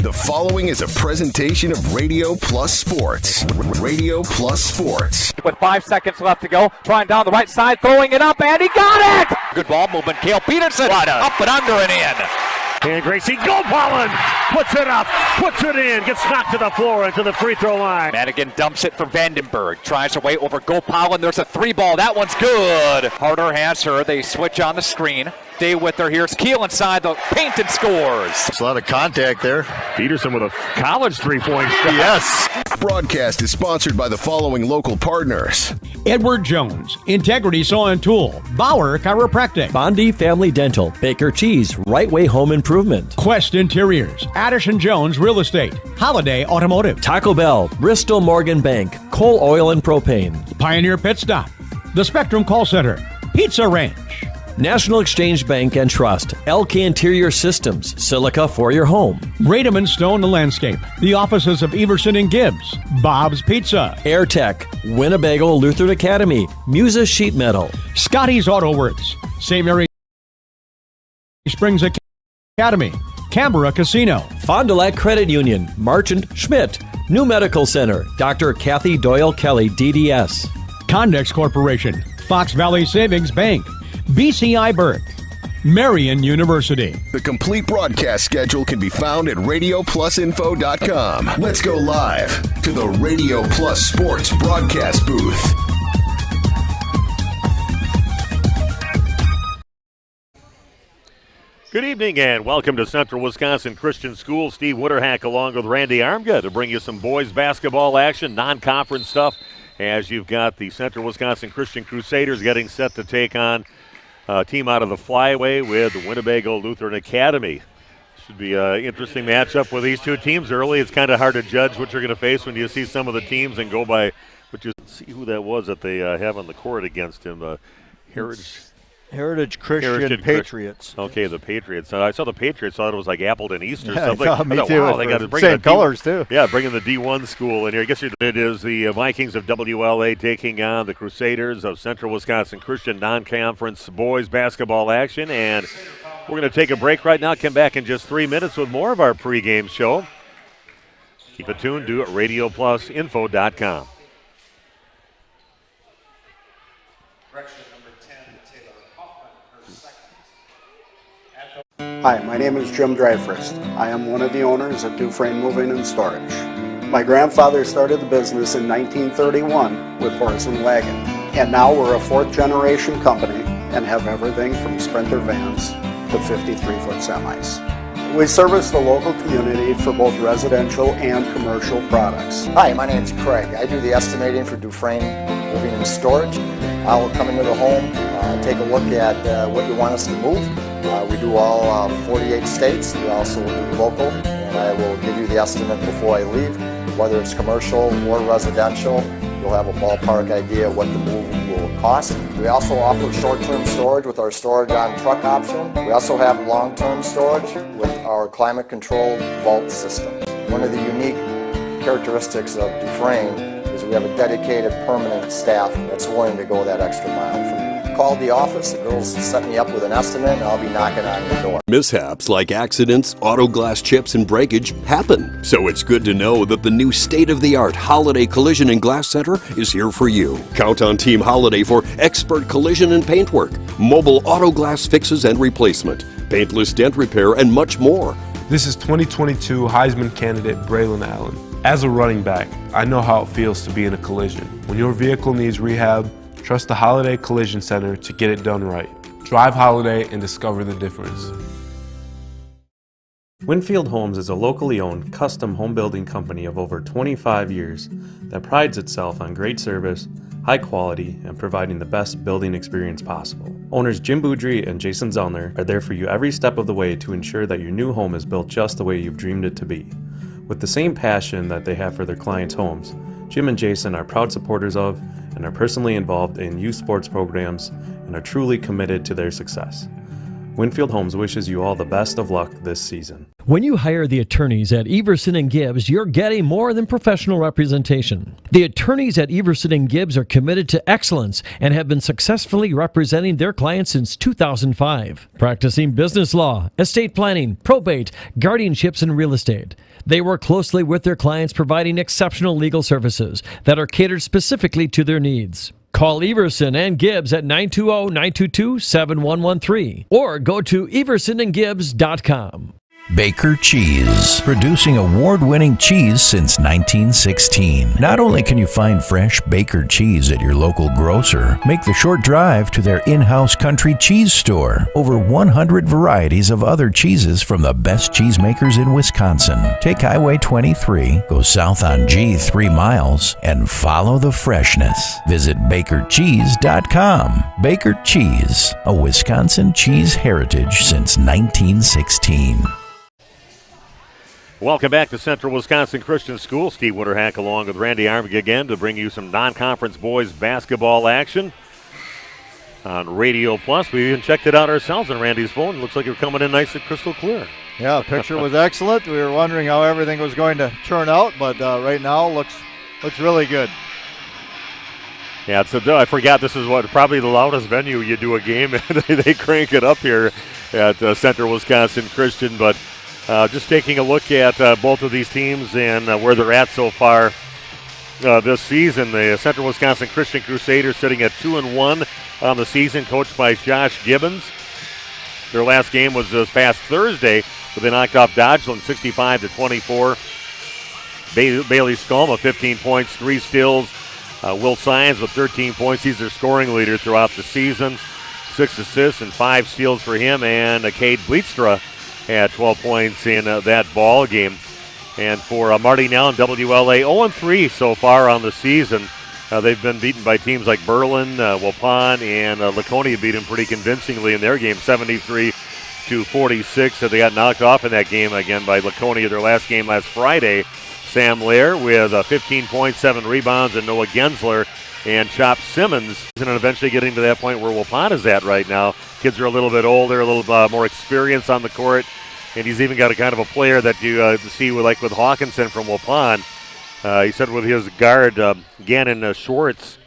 The following is a presentation of Radio Plus Sports. Radio Plus Sports. With 5 seconds left to go, trying down the right side, throwing it up, and he got it! Good ball movement. Cale Peterson up and under and in. And Gracie Gopalin puts it up, puts it in, gets knocked to the floor into the free throw line. Madigan dumps it for Vandenberg. Tries her way over Gopalin. There's a three ball. That one's good. Harder has her. They switch on the screen. Stay with her. Here's Keel inside the paint and scores. It's a lot of contact there. Peterson with a college three-point shot. Yes. Broadcast is sponsored by the following local partners. Edward Jones, Integrity Saw and Tool, Bauer Chiropractic, Bondi Family Dental, Baker Cheese, Right Way Home Improvement, Quest Interiors, Addison Jones Real Estate, Holiday Automotive, Taco Bell, Bristol Morgan Bank, Coal Oil and Propane, Pioneer Pit Stop, The Spectrum Call Center, Pizza Ranch, National Exchange Bank and Trust, LK Interior Systems, Silica for your home, Radom & Stone Landscape, the offices of Everson and Gibbs, Bob's Pizza, AirTech, Winnebago Lutheran Academy, Musa Sheet Metal, Scotty's Auto Works, St. Mary Springs Academy, Canberra Casino, Fond du Lac Credit Union, Marchant Schmidt, New Medical Center, Dr. Kathy Doyle Kelly, DDS, Condex Corporation, Fox Valley Savings Bank, BCI Burke, Marion University. The complete broadcast schedule can be found at RadioPlusInfo.com. Let's go live to the Radio Plus Sports broadcast booth. Good evening and welcome to Central Wisconsin Christian School. Steve Winterhack along with Randy Armga to bring you some boys basketball action, non-conference stuff, as you've got the Central Wisconsin Christian Crusaders getting set to take on a team out of the Flyway with the Winnebago Lutheran Academy. Should be an interesting matchup with these two teams early. It's kind of hard to judge what you're going to face when you see some of the teams and go by what you see who that was that they have on the court against him. Heritage Christian Patriots. Okay, the Patriots. I saw the Patriots. Thought it was like Appleton East or Yeah, something. me too. Wow, they got to bring same colors too. Yeah, bringing the D1 school in here. I guess it is the Vikings of WLA taking on the Crusaders of Central Wisconsin Christian non-conference boys basketball action. And we're going to take a break right now. Come back in just 3 minutes with more of our pregame show. Keep it tuned. Do it at RadioPlusInfo.com. Hi, my name is Jim Dryfrist. I am one of the owners of Dufresne Moving and Storage. My grandfather started the business in 1931 with horse and wagon, and now we're a fourth-generation company and have everything from Sprinter vans to 53-foot semis. We service the local community for both residential and commercial products. Hi, my name is Craig. I do the estimating for Dufresne Moving and Storage. I will come into the home, take a look at what you want us to move. We do all 48 states. We also do local, and I will give you the estimate before I leave. Whether it's commercial or residential, you'll have a ballpark idea of what the move will cost. We also offer short-term storage with our storage on truck option. We also have long-term storage with our climate-controlled vault system. One of the unique characteristics of Dufresne is we have a dedicated permanent staff that's willing to go that extra mile for you. Call the office, the girls set me up with an estimate, and I'll be knocking on your door. Mishaps like accidents, auto glass chips, and breakage happen. So it's good to know that the new state-of-the-art Holiday Collision and Glass Center is here for you. Count on Team Holiday for expert collision and paintwork, mobile auto glass fixes and replacement, paintless dent repair, and much more. This is 2022 Heisman candidate Braylon Allen. As a running back, I know how it feels to be in a collision. When your vehicle needs rehab, trust the Holiday Collision Center to get it done right. Drive Holiday and discover the difference. Winfield Homes is a locally owned custom home building company of over 25 years that prides itself on great service, high quality, and providing the best building experience possible. Owners Jim Boudry and Jason Zellner are there for you every step of the way to ensure that your new home is built just the way you've dreamed it to be. With the same passion that they have for their clients' homes, Jim and Jason are proud supporters of and are personally involved in youth sports programs and are truly committed to their success. Winfield Homes wishes you all the best of luck this season. When you hire the attorneys at Everson and Gibbs, you're getting more than professional representation. The attorneys at Everson and Gibbs are committed to excellence and have been successfully representing their clients since 2005, practicing business law, estate planning, probate, guardianships, and real estate. They work closely with their clients, providing exceptional legal services that are catered specifically to their needs. Call Everson and Gibbs at 920-922-7113 or go to eversonandgibbs.com. Baker Cheese, producing award-winning cheese since 1916. Not only can you find fresh Baker cheese at your local grocer, make the short drive to their in-house country cheese store. Over 100 varieties of other cheeses from the best cheesemakers in Wisconsin. Take Highway 23, go south on G 3 miles, and follow the freshness. Visit bakercheese.com. Baker Cheese, a Wisconsin cheese heritage since 1916. Welcome back to Central Wisconsin Christian School. Steve Winterhack along with Randy Armig again to bring you some non-conference boys basketball action on Radio Plus. We even checked it out ourselves on Randy's phone. It looks like you're coming in nice and crystal clear. Yeah, the picture was excellent. We were wondering how everything was going to turn out, but right now looks really good. Yeah, I forgot this is probably the loudest venue you do a game. They crank it up here at Central Wisconsin Christian, but just taking a look at both of these teams and where they're at so far this season. The Central Wisconsin Christian Crusaders sitting at 2-1 on the season, coached by Josh Gibbons. Their last game was this past Thursday, but they knocked off Dodgeland 65-24. Bailey Skolma, 15 points, 3 steals. Will Sines with 13 points. He's their scoring leader throughout the season. 6 assists and 5 steals for him. And Cade Bleetstra had 12 points in that ball game. And for Marty Nell and WLA, 0-3 so far on the season. They've been beaten by teams like Berlin, Waupun, and Laconia beat them pretty convincingly in their game, 73-46. They got knocked off in that game again by Laconia, their last game last Friday. Sam Lair with 15 points, 7 rebounds, and Noah Gensler and Chop Simmons. And eventually getting to that point where Waupun is at right now. Kids are a little bit older, a little more experience on the court. And he's even got a kind of a player that you see with Hawkinson from Waupun. He said with his guard, Gannon Schwartz,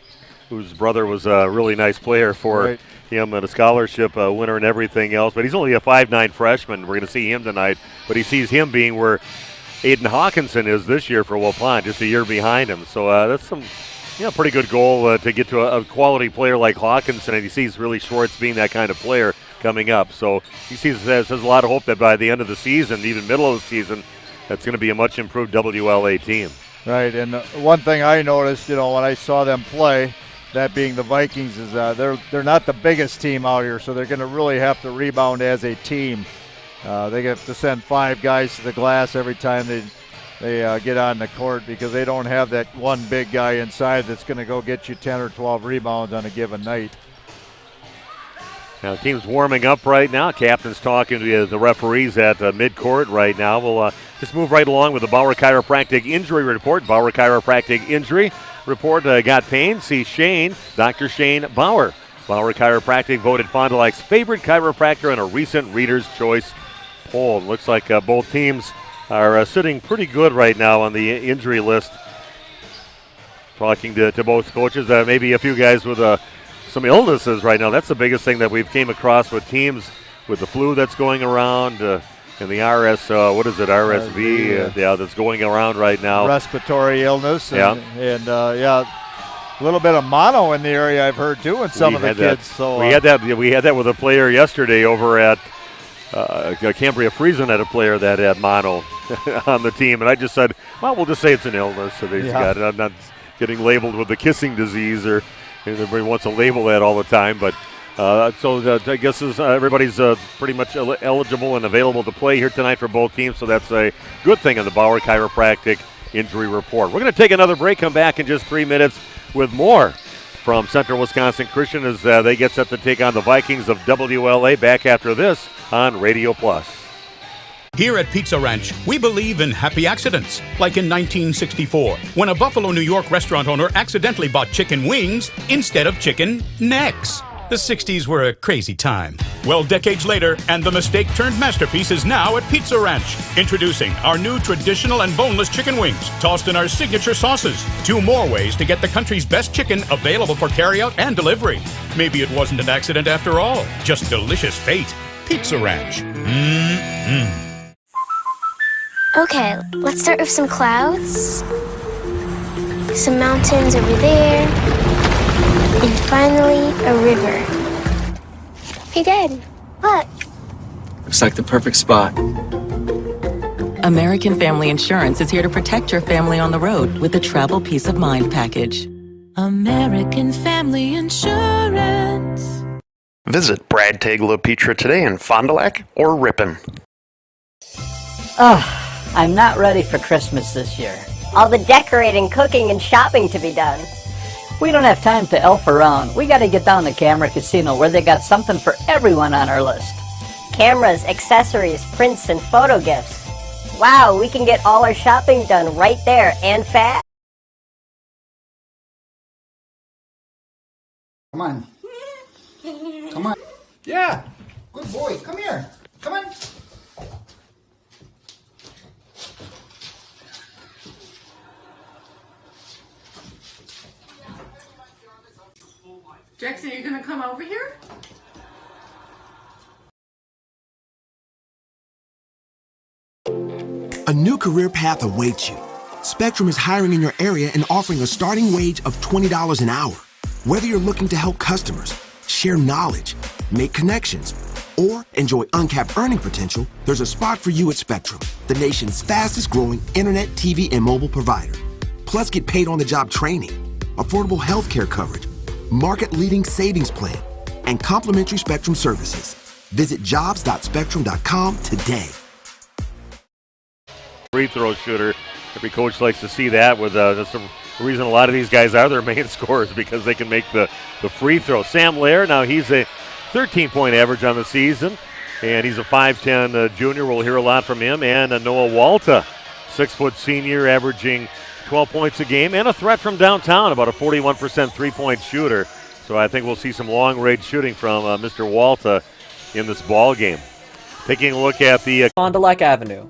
whose brother was a really nice player for him, and a scholarship winner and everything else. But he's only a 5'9" freshman. We're going to see him tonight. But he sees him being where Aiden Hawkinson is this year for Waupun, just a year behind him. So that's some pretty good goal to get to a quality player like Hawkinson. And he sees really Schwartz being that kind of player coming up. So he has a lot of hope that by the end of the season, even middle of the season, that's going to be a much improved WLA team. Right, and one thing I noticed, when I saw them play, that being the Vikings, is they're not the biggest team out here, so they're going to really have to rebound as a team. They have to send 5 guys to the glass every time they get on the court because they don't have that one big guy inside that's going to go get you 10 or 12 rebounds on a given night. Now, the team's warming up right now. Captain's talking to the referees at midcourt right now. We'll just move right along with the Bauer Chiropractic Injury Report. Bauer Chiropractic Injury Report got pain. See Shane, Dr. Shane Bauer. Bauer Chiropractic voted Fond du Lac's favorite chiropractor in a recent Reader's Choice poll. It looks like both teams are sitting pretty good right now on the injury list. Talking to both coaches, maybe a few guys with some illnesses right now. That's the biggest thing that we've came across with teams with the flu that's going around and the RSV, that's going around right now. Respiratory illness. And a little bit of mono in the area I've heard too in some of the kids. So we had that with a player yesterday over at Cambria Friesen had a player that had mono on the team, and I just said, well, we'll just say it's an illness. So he's got it. I'm not getting labeled with the kissing disease, or everybody wants to label that all the time. But I guess everybody's pretty much eligible and available to play here tonight for both teams, so that's a good thing on the Bauer Chiropractic Injury Report. We're going to take another break, come back in just 3 minutes with more from Central Wisconsin Christian as they get set to take on the Vikings of WLA. Back after this on Radio Plus. Here at Pizza Ranch, we believe in happy accidents, like in 1964, when a Buffalo, New York restaurant owner accidentally bought chicken wings instead of chicken necks. The 60s were a crazy time. Well, decades later, and the mistake turned masterpiece is now at Pizza Ranch. Introducing our new traditional and boneless chicken wings, tossed in our signature sauces. 2 more ways to get the country's best chicken available for carryout and delivery. Maybe it wasn't an accident after all, just delicious fate. Pizza Ranch. Mm-mm. Okay, let's start with some clouds. Some mountains over there. And finally, a river. Hey, Dad, look. Looks like the perfect spot. American Family Insurance is here to protect your family on the road with the Travel Peace of Mind package. American Family Insurance. Visit Brad Tagle Petra today in Fond du Lac or Ripon. Oh, I'm not ready for Christmas this year. All the decorating, cooking, and shopping to be done. We don't have time to elf around. We gotta get down to Camera Casino where they got something for everyone on our list. Cameras, accessories, prints, and photo gifts. Wow, we can get all our shopping done right there and fast. Come on. Come on. Yeah. Good boy. Come here. Come on. Jackson, are you going to come over here? A new career path awaits you. Spectrum is hiring in your area and offering a starting wage of $20 an hour. Whether you're looking to help customers, share knowledge, make connections, or enjoy uncapped earning potential, there's a spot for you at Spectrum, the nation's fastest growing internet, TV, and mobile provider. Plus, get paid on the job training, affordable health care coverage, market-leading savings plan, and complimentary Spectrum services. Visit jobs.spectrum.com today. Free throw shooter. Every coach likes to see that. That's the reason a lot of these guys are their main scorers, because they can make the free throw. Sam Lair, now he's a 13-point average on the season, and he's a 5'10 junior. We'll hear a lot from him. And Noah Walta, 6-foot senior, averaging 12 points a game, and a threat from downtown, about a 41% three-point shooter. So I think we'll see some long-range shooting from Mr. Walta in this ball game. Taking a look at the Fond du Lac Avenue.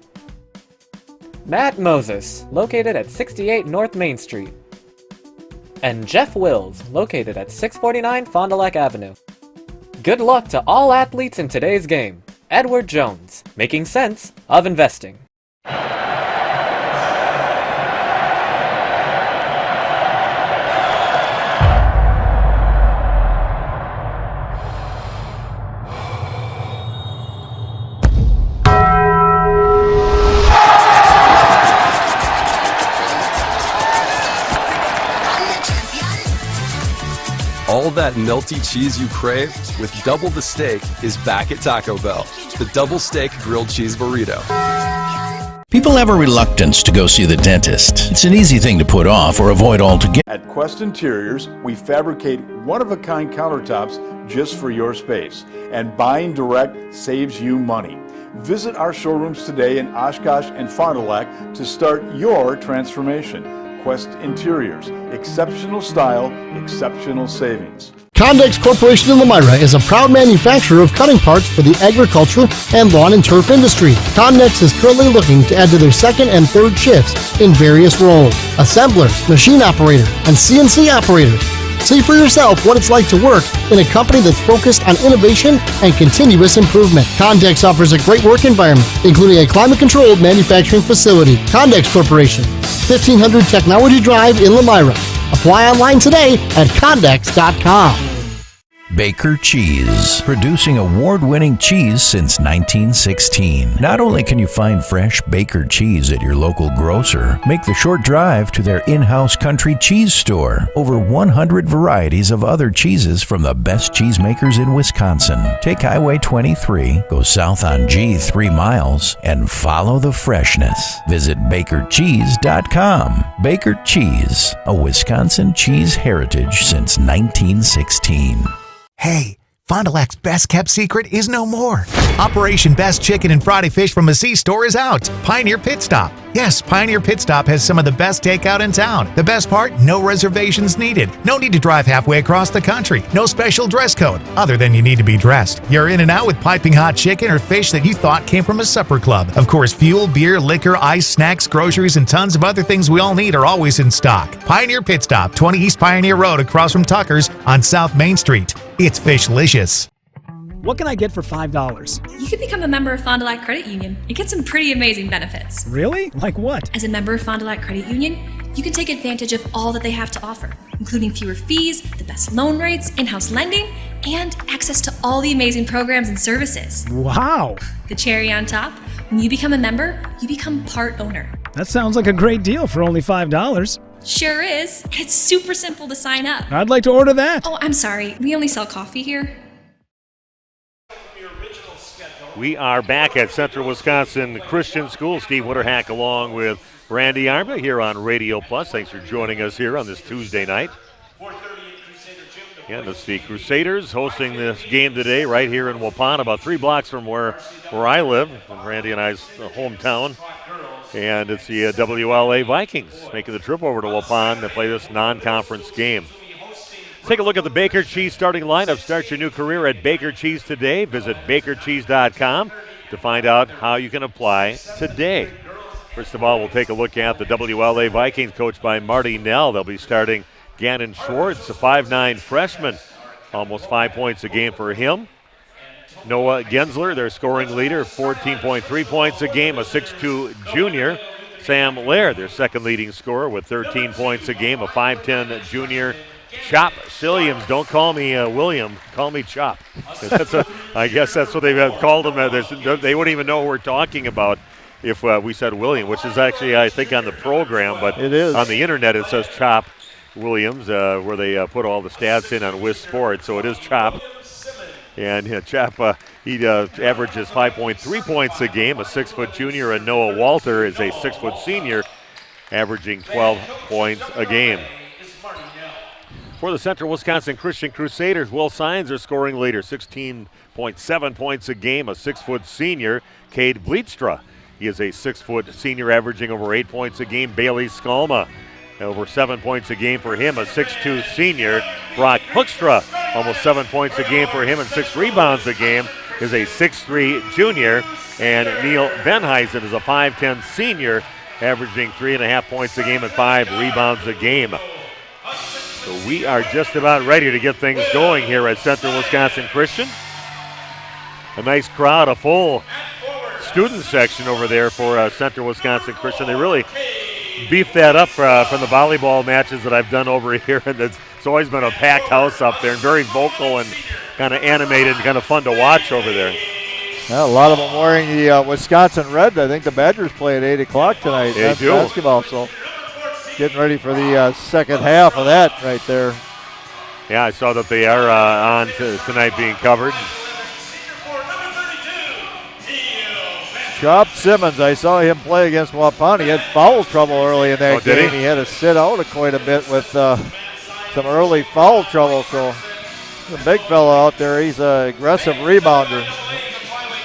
Matt Moses, located at 68 North Main Street. And Jeff Wills, located at 649 Fond du Lac Avenue. Good luck to all athletes in today's game. Edward Jones, making sense of investing. All that melty cheese you crave with double the steak is back at Taco Bell. The double steak grilled cheese burrito. People have a reluctance to go see the dentist. It's an easy thing to put off or avoid altogether. At Quest Interiors, we fabricate one-of-a-kind countertops just for your space, and buying direct saves you money. Visit our showrooms today in Oshkosh and Fond du Lac to start your transformation. Quest Interiors, exceptional style, exceptional savings. Condex Corporation in Lomira is a proud manufacturer of cutting parts for the agriculture and lawn and turf industry. Condex is currently looking to add to their second and third shifts in various roles: assembler, machine operator, and CNC operator. See for yourself what it's like to work in a company that's focused on innovation and continuous improvement. Condex offers a great work environment, including a climate-controlled manufacturing facility. Condex Corporation, 1500 Technology Drive in Lomira. Apply online today at Condex.com. Baker Cheese, producing award-winning cheese since 1916. Not only can you find fresh Baker cheese at your local grocer, make the short drive to their in-house country cheese store. Over 100 varieties of other cheeses from the best cheesemakers in Wisconsin. Take Highway 23, go south on G 3 miles, and follow the freshness. Visit BakerCheese.com. Baker Cheese, a Wisconsin cheese heritage since 1916. Hey, Fond du Lac's best-kept secret is no more. Operation Best Chicken and Friday Fish from a C store is out. Pioneer Pit Stop. Yes, Pioneer Pit Stop has some of the best takeout in town. The best part, no reservations needed. No need to drive halfway across the country. No special dress code, other than you need to be dressed. You're in and out with piping hot chicken or fish that you thought came from a supper club. Of course, fuel, beer, liquor, ice, snacks, groceries, and tons of other things we all need are always in stock. Pioneer Pit Stop, 20 East Pioneer Road across from Tucker's on South Main Street. It's Fishlicious. What can I get for $5? You can become a member of Fond du Lac Credit Union and get some pretty amazing benefits. Really? Like what? As a member of Fond du Lac Credit Union, you can take advantage of all that they have to offer, including fewer fees, the best loan rates, in-house lending, and access to all the amazing programs and services. Wow! The cherry on top, when you become a member, you become part owner. That sounds like a great deal for only $5. Sure is. And it's super simple to sign up. I'd like to order that. Oh, I'm sorry. We only sell coffee here. We are back at Central Wisconsin Christian School. Steve Winterhack along with Randy Armba here on Radio Plus. Thanks for joining us here on this Tuesday night. Yeah, it's the Crusaders hosting this game today right here in Waupun, about 3 blocks from where I live, in Randy and I's hometown. And it's the WLA Vikings making the trip over to Waupun to play this non-conference game. Let's take a look at the Baker Cheese starting lineup. Start your new career at Baker Cheese today. Visit bakercheese.com to find out how you can apply today. First of all, we'll take a look at the WLA Vikings, coached by Marty Nell. They'll be starting Gannon Schwartz, a 5'9 freshman, almost 5 points a game for him. Noah Gensler, their scoring leader, 14.3 points a game, a 6'2 junior. Sam Laird, their second leading scorer, with 13 points a game, a 5'10 junior. Chop Silliams, don't call me William, call me Chop. I guess that's what they've called him. They wouldn't even know who we're talking about if we said William, which is actually, I think, on the program, but it is. On the internet it says Chop Williams, where they put all the stats in on Wiz Sports, so it is Chop. And Chop, he averages 5.3 points a game, a 6-foot junior, and Noah Walter is a 6-foot senior, averaging 12 points a game. For the Central Wisconsin Christian Crusaders, Will Sines, their scoring leader, 16.7 points a game, a 6-foot senior. Cade Bleedstra, he is a 6-foot senior, averaging over 8 points a game. Bailey Skalma, over 7 points a game for him, a 6'2 senior. Brock Hoekstra, almost 7 points a game for him and 6 rebounds a game, is a 6'3 junior. And Neil Benheisen is a 5'10 senior, averaging 3.5 points a game and 5 rebounds a game. So we are just about ready to get things going here at Central Wisconsin Christian. A nice crowd, a full student section over there for Central Wisconsin Christian. They really beefed that up from the volleyball matches that I've done over here, and it's always been a packed house up there and very vocal and kind of animated and kind of fun to watch over there. Yeah, a lot of them wearing the Wisconsin red. I think the Badgers play at 8 o'clock tonight. They do. Basketball, so getting ready for the second half of that right there. Yeah, I saw that they are on tonight being covered. Chop Simmons, I saw him play against Waupun. He had foul trouble early in that game. He had to sit out quite a bit with some early foul trouble. So the big fella out there, he's an aggressive rebounder.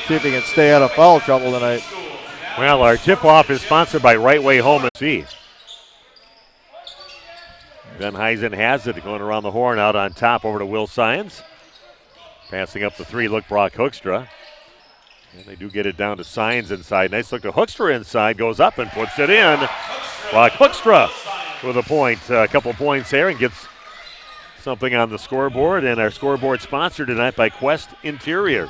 See if he can stay out of foul trouble tonight. Well, our tip-off is sponsored by Right Way Home & C. Benheisen has it, going around the horn, out on top over to Will Sines. Passing up the 3, look, Brock Hoekstra. And they do get it down to Sines inside. Nice look to Hoekstra inside, goes up and puts it in. Brock Hoekstra with a point, a couple points there, and gets something on the scoreboard. And our scoreboard sponsored tonight by Quest Interiors.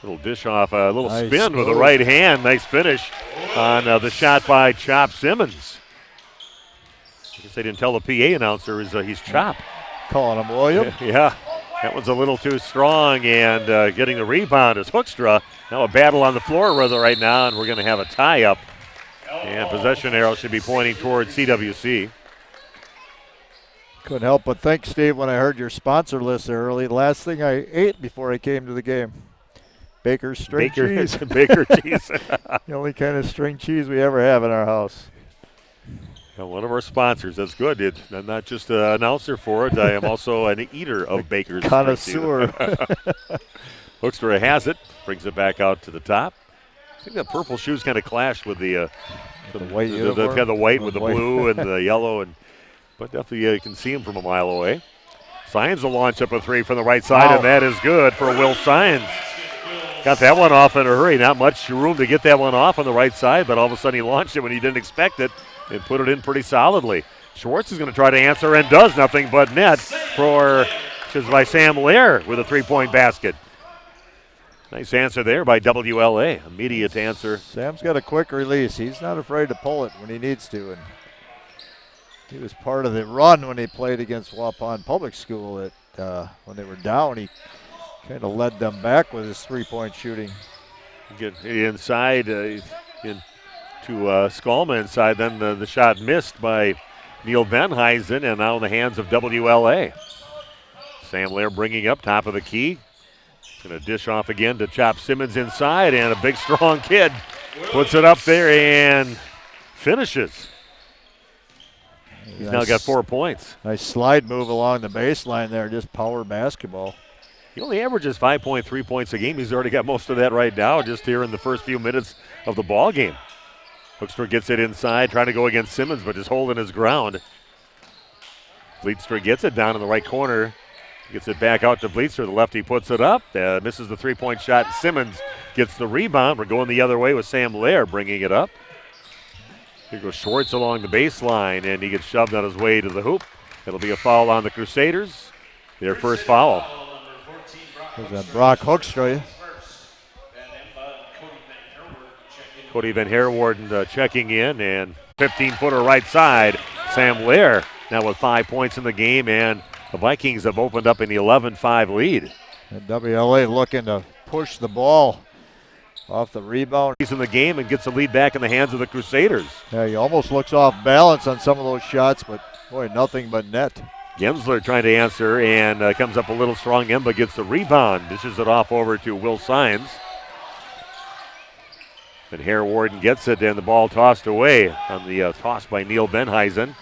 Little dish off, a little nice spin with the right hand. Nice finish on the shot by Chop Simmons. I guess they didn't tell the PA announcer he's Chop. Calling him William. Yeah, that one's a little too strong, and getting the rebound is Hoekstra. Now a battle on the floor right now, and we're going to have a tie-up. And possession arrow should be pointing towards CWC. Couldn't help but think, Steve, when I heard your sponsor list there early, the last thing I ate before I came to the game. Baker's string cheese. Baker cheese. The only kind of string cheese we ever have in our house. Well, one of our sponsors. That's good. I'm not just an announcer for it. I am also an eater of Baker's connoisseur. Hoekstra has it, brings it back out to the top. I think that purple shoes kind of clashed with the white uniform? Kind of the white with the blue and the yellow, but definitely you can see him from a mile away. Sines will launch up a three from the right side, and that is good for Will Sines. Got that one off in a hurry. Not much room to get that one off on the right side, but all of a sudden he launched it when he didn't expect it and put it in pretty solidly. Schwartz is going to try to answer and does nothing but net by Sam Lair with a three-point basket. Nice answer there by WLA. Immediate answer. Sam's got a quick release. He's not afraid to pull it when he needs to. And he was part of the run when he played against Waupun Public School. When they were down, he kind of led them back with his three-point shooting. Get inside to Skolma inside. Then the shot missed by Neil Venheisen, and now in the hands of WLA. Sam Lair bringing up top of the key. Going to dish off again to Chop Simmons inside, and a big, strong kid puts it up there and finishes. He's now got 4 points. Nice slide move along the baseline there, just power basketball. He only averages 5.3 points a game. He's already got most of that right now just here in the first few minutes of the ball game. Hoekstra gets it inside, trying to go against Simmons, but just holding his ground. Bleedstra gets it down in the right corner. Gets it back out to Bleedstra. The lefty puts it up. Misses the three-point shot. Simmons gets the rebound. We're going the other way with Sam Lair bringing it up. Here goes Schwartz along the baseline, and he gets shoved on his way to the hoop. It'll be a foul on the Crusaders. Their first foul. There's that Brock Hoekstra. Cody Van Herwarden checking in, and 15-footer right side. Sam Lair now with 5 points in the game, and the Vikings have opened up an 11-5 lead. And WLA looking to push the ball off the rebound. He's in the game and gets the lead back in the hands of the Crusaders. Yeah, he almost looks off balance on some of those shots, but boy, nothing but net. Gensler trying to answer and comes up a little strong. Emba gets the rebound, dishes it off over to Will Sines. And Herwarden gets it, and the ball tossed away on the toss by Neil Venheisen.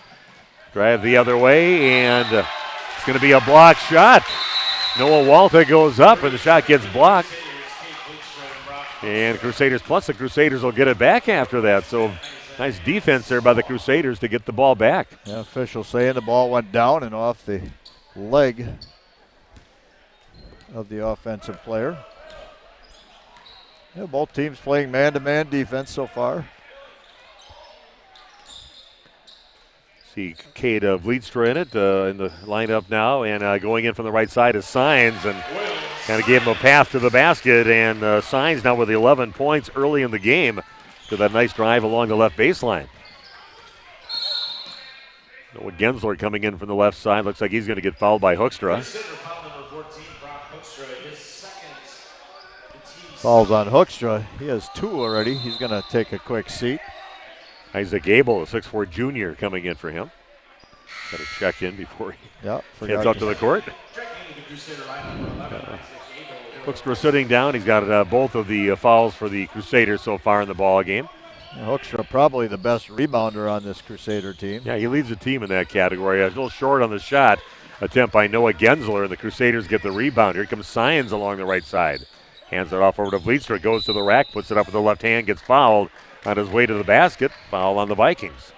Drive the other way, and it's going to be a blocked shot. Noah Walter goes up, and the shot gets blocked. And Crusaders, plus the Crusaders will get it back after that. So nice defense there by the Crusaders to get the ball back. Yeah, officials saying the ball went down and off the leg of the offensive player. Yeah, both teams playing man-to-man defense so far. See Cade Bleedstra in it, in the lineup now, and going in from the right side is Sines, and kind of gave him a path to the basket, and Sines now with 11 points early in the game to that nice drive along the left baseline. Noah Gensler coming in from the left side. Looks like he's going to get fouled by Hoekstra. Falls on Hoekstra. He has 2 already. He's going to take a quick seat. Isaac Gable, a 6'4 junior, coming in for him. Got to check in before he heads up to the court. Hoekstra sitting down. He's got both of the fouls for the Crusaders so far in the ball game. Hoekstra probably the best rebounder on this Crusader team. Yeah, he leads the team in that category. A little short on the shot attempt by Noah Gensler, and the Crusaders get the rebound. Here comes Sines along the right side. Hands it off over to Bleedstra, goes to the rack, puts it up with the left hand, gets fouled on his way to the basket. Foul on the Vikings.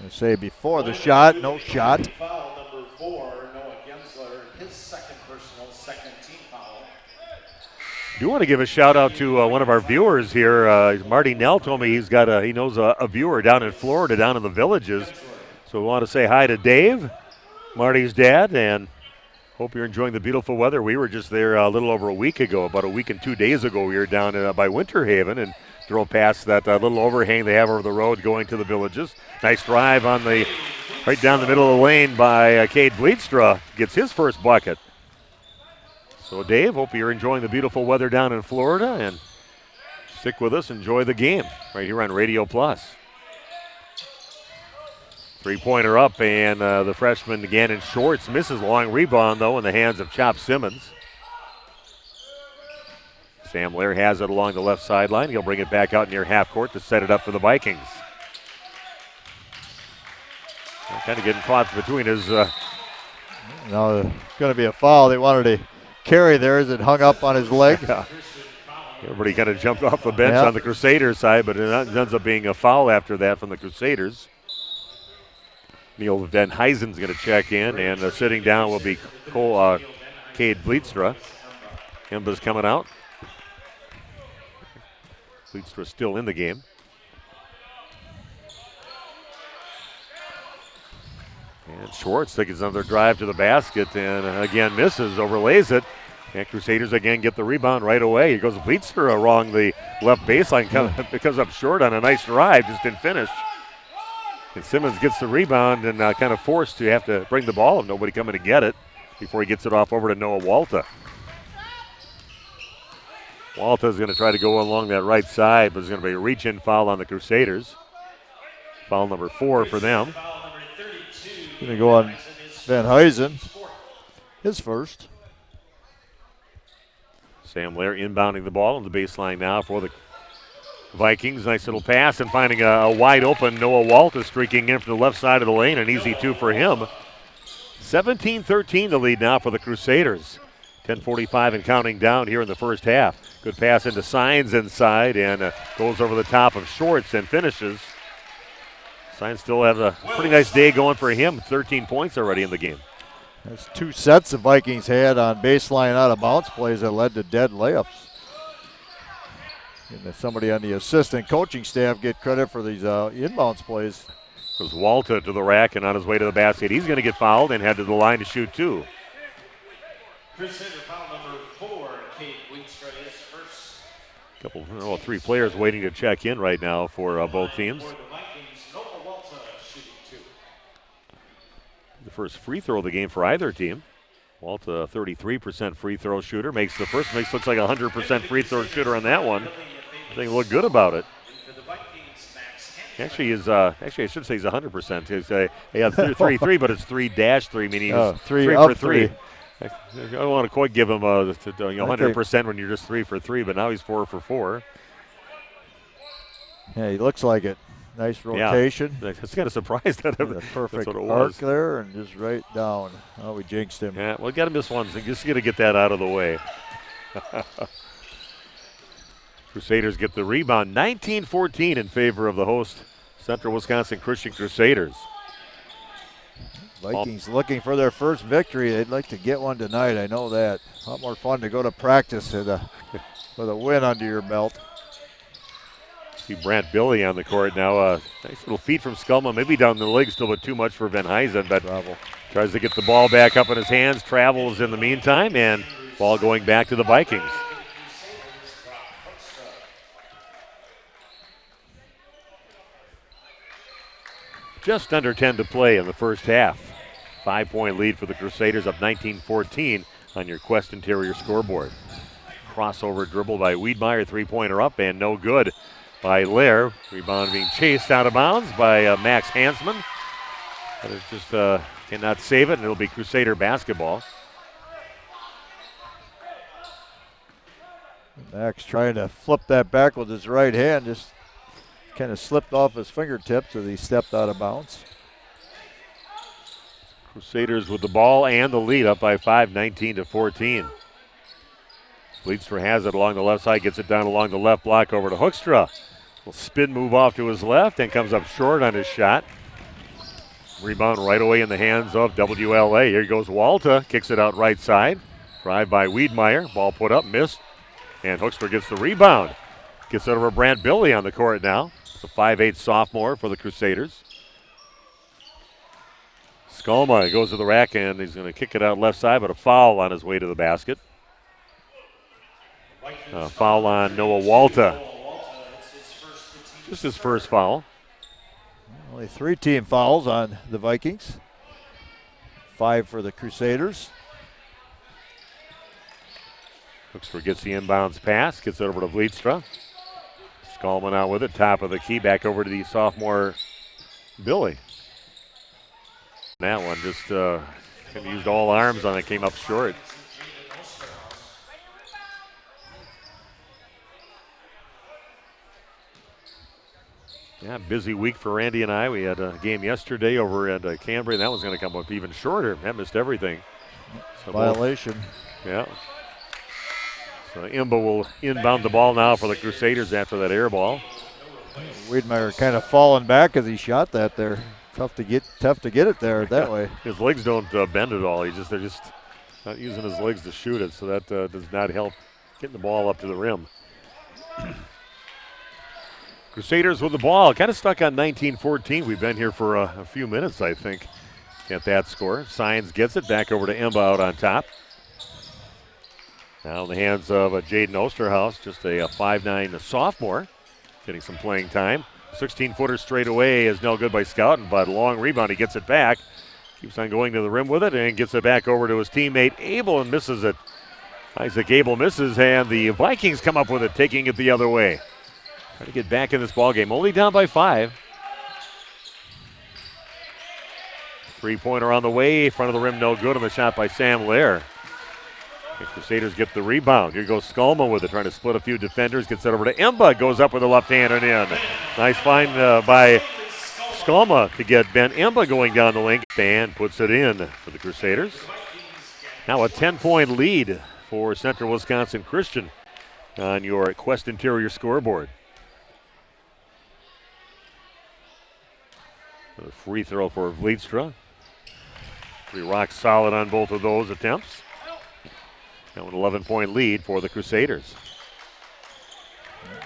I say before the shot, no shot. Foul number 4, Noah Gensler, his second personal, second team foul. I do want to give a shout out to one of our viewers here. Marty Nell told me he knows a viewer down in Florida, down in the Villages. So we want to say hi to Dave, Marty's dad, and hope you're enjoying the beautiful weather. We were just there a little over a week ago, about a week and 2 days ago. We were down by Winter Haven and drove past that little overhang they have over the road going to the Villages. Nice drive on right down the middle of the lane by Cade Bleedstra. Gets his first bucket. So Dave, hope you're enjoying the beautiful weather down in Florida, and stick with us. Enjoy the game right here on Radio Plus. Three-pointer up, and the freshman again in Schwartz misses. Long rebound, though, in the hands of Chop Simmons. Sam Lair has it along the left sideline. He'll bring it back out near half court to set it up for the Vikings. Kind of getting caught between his. Now it's going to be a foul. They wanted to carry there as it hung up on his leg. Everybody kind of jumped off the bench on the Crusaders side, but it ends up being a foul after that from the Crusaders. Neil Van Huysen's going to check in, and sitting down will be Cade Bleedstra. Himba's coming out. Bleedstra still in the game. And Schwartz takes another drive to the basket and again misses, overlays it. And Crusaders again get the rebound right away. Here goes Bleedstra along the left baseline, comes up short on a nice drive, just didn't finish. And Simmons gets the rebound and kind of forced to have to bring the ball and nobody coming to get it before he gets it off over to Noah Walta. Walta's going to try to go along that right side, but it's going to be a reach-in foul on the Crusaders. Foul number 4 for them. Going to go on Van Huysen, his first. Sam Lair inbounding the ball on the baseline now for the Vikings. Nice little pass and finding a wide open Noah Walta streaking in from the left side of the lane. An easy 2 for him. 17-13 the lead now for the Crusaders. 10:45 and counting down here in the first half. Good pass into Signs inside and goes over the top of Schwartz and finishes. Signs still has a pretty nice day going for him. 13 points already in the game. That's 2 sets the Vikings had on baseline out of bounds plays that led to dead layups. And somebody on the assistant coaching staff get credit for these inbounds plays. Goes Walta to the rack and on his way to the basket. He's going to get fouled and head to the line to shoot 2. Crusader foul number 4, Cade Bleedstra is first. Couple, 3 players waiting to check in right now for both teams. The first free throw of the game for either team. Walta, 33% free throw shooter, makes the first. Looks like a 100% free throw shooter on that one. I think look good about it. Actually, I should say he's 100%. He had 3-3, but it's 3-3, meaning he's 3 for 3. I don't want to quite give him 100% when you're just 3 for 3, but now he's 4 for 4. Yeah, he looks like it. Nice rotation. Yeah, it's kind of surprised that perfect that's what it arc was. there and just right down. Oh, we jinxed him. Yeah, well, got to miss one. So just got to get that out of the way. Crusaders get the rebound. 19-14 in favor of the host, Central Wisconsin Christian Crusaders. Vikings looking for their first victory. They'd like to get one tonight. I know that. A lot more fun to go to practice with a win under your belt. See Brant Billy on the court now. Nice little feed from Skulma. Maybe down the leg still, but too much for Van Huysen. But tries to get the ball back up in his hands. Travels in the meantime, and ball going back to the Vikings. Just under 10 to play in the first half. 5-point lead for the Crusaders, up 19-14 on your Quest Interior scoreboard. Crossover dribble by Wiedmeyer, 3-pointer up, and no good by Lair. Rebound being chased out of bounds by Max Hansman. But it just cannot save it, and it'll be Crusader basketball. Max trying to flip that back with his right hand, just kind of slipped off his fingertips as he stepped out of bounds. Crusaders with the ball and the lead, up by 5, 19-14. Bleedstra has it along the left side, gets it down along the left block over to Hoekstra. Will spin move off to his left and comes up short on his shot. Rebound right away in the hands of WLA. Here goes Walta, kicks it out right side. Drive by Wiedmeyer, ball put up, missed. And Hoekstra gets the rebound. Gets it over Brant Billy on the court now. It's a 5'8" sophomore for the Crusaders. Skulma goes to the rack and he's going to kick it out left side, but a foul on his way to the basket. Foul on Noah Walta. Just his first foul. Only 3 team fouls on the Vikings. 5 for the Crusaders. Hoekstra gets the inbounds pass, gets it over to Bleedstra. Skulman out with it, top of the key, back over to the sophomore Billy. That one just used all arms on it, came up short. Yeah, busy week for Randy and I. We had a game yesterday over at Cambria, and that was going to come up even shorter. That missed everything. So violation. Yeah. So Imba will inbound the ball now for the Crusaders after that air ball. Wiedmeyer kind of falling back as he shot that there. Tough to get it there that way. His legs don't bend at all. They're just not using his legs to shoot it, so that does not help getting the ball up to the rim. Crusaders with the ball, kind of stuck on 19-14. We've been here for a few minutes, I think, at that score. Signs gets it back over to Imba out on top. Now in the hands of Jaden Osterhaus, just a 5'9" sophomore, getting some playing time. 16-footer straight away is no good by Scouten, but long rebound, he gets it back. Keeps on going to the rim with it and gets it back over to his teammate Abel and misses it. Isaac Abel misses, and the Vikings come up with it, taking it the other way. Trying to get back in this ball game, only down by 5. Three-pointer on the way, front of the rim, no good on the shot by Sam Lair. The Crusaders get the rebound. Here goes Skolma with it, trying to split a few defenders. Gets it over to Imba, goes up with the left hand and in. Nice find by Skolma to get Ben Imba going down the lane. And puts it in for the Crusaders. Now a 10-point lead for Central Wisconsin Christian on your Quest Interior scoreboard. A free throw for Vlietstra. Pretty rock solid on both of those attempts. Now an 11-point lead for the Crusaders.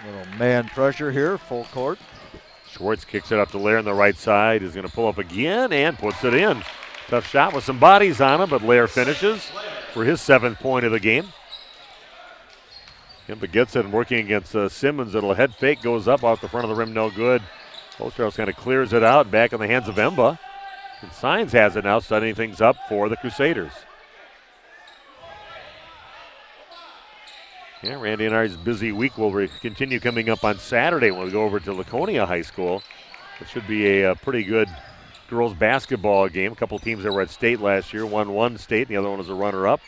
Little man pressure here, full court. Schwartz kicks it up to Lair on the right side. Is going to pull up again and puts it in. Tough shot with some bodies on him, but Lair finishes for his 7th point of the game. Imba gets it and working against Simmons. It'll head fake, goes up off the front of the rim, no good. Osterhaus kind of clears it out, back in the hands of Imba. And Signs has it now, setting things up for the Crusaders. Yeah, Randy and I's busy week will continue coming up on Saturday when we go over to Laconia High School. It should be a pretty good girls basketball game. A couple teams that were at state last year. One won state, and the other one was a runner-up.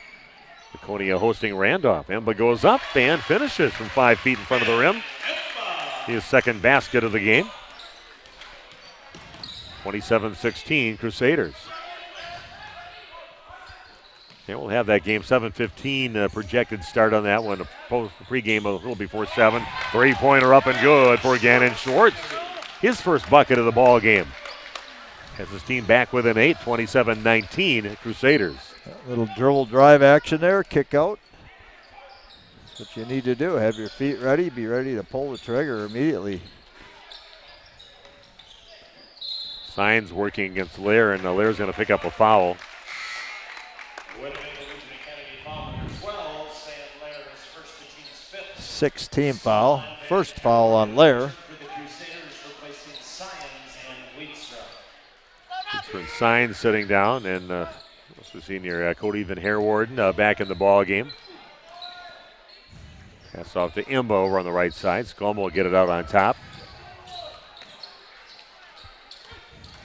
Laconia hosting Randolph. Imba goes up and finishes from 5 feet in front of the rim. His second basket of the game. 27-16 Crusaders. Yeah, we'll have that game 7:15 projected start on that one. Pregame a little before 7. Three-pointer up and good for Gannon Schwartz. His first bucket of the ball game. Has his team back within 8, 27-19 Crusaders. A little dribble drive action there, kick out. That's what you need to do. Have your feet ready, be ready to pull the trigger immediately. Signs working against Lair, and Lair's going to pick up a foul. 6-team foul. First foul on Lair. Signs sitting down, and the senior Cody Van Herwarden back in the ball game. Pass off to Imba over on the right side. Skolma will get it out on top.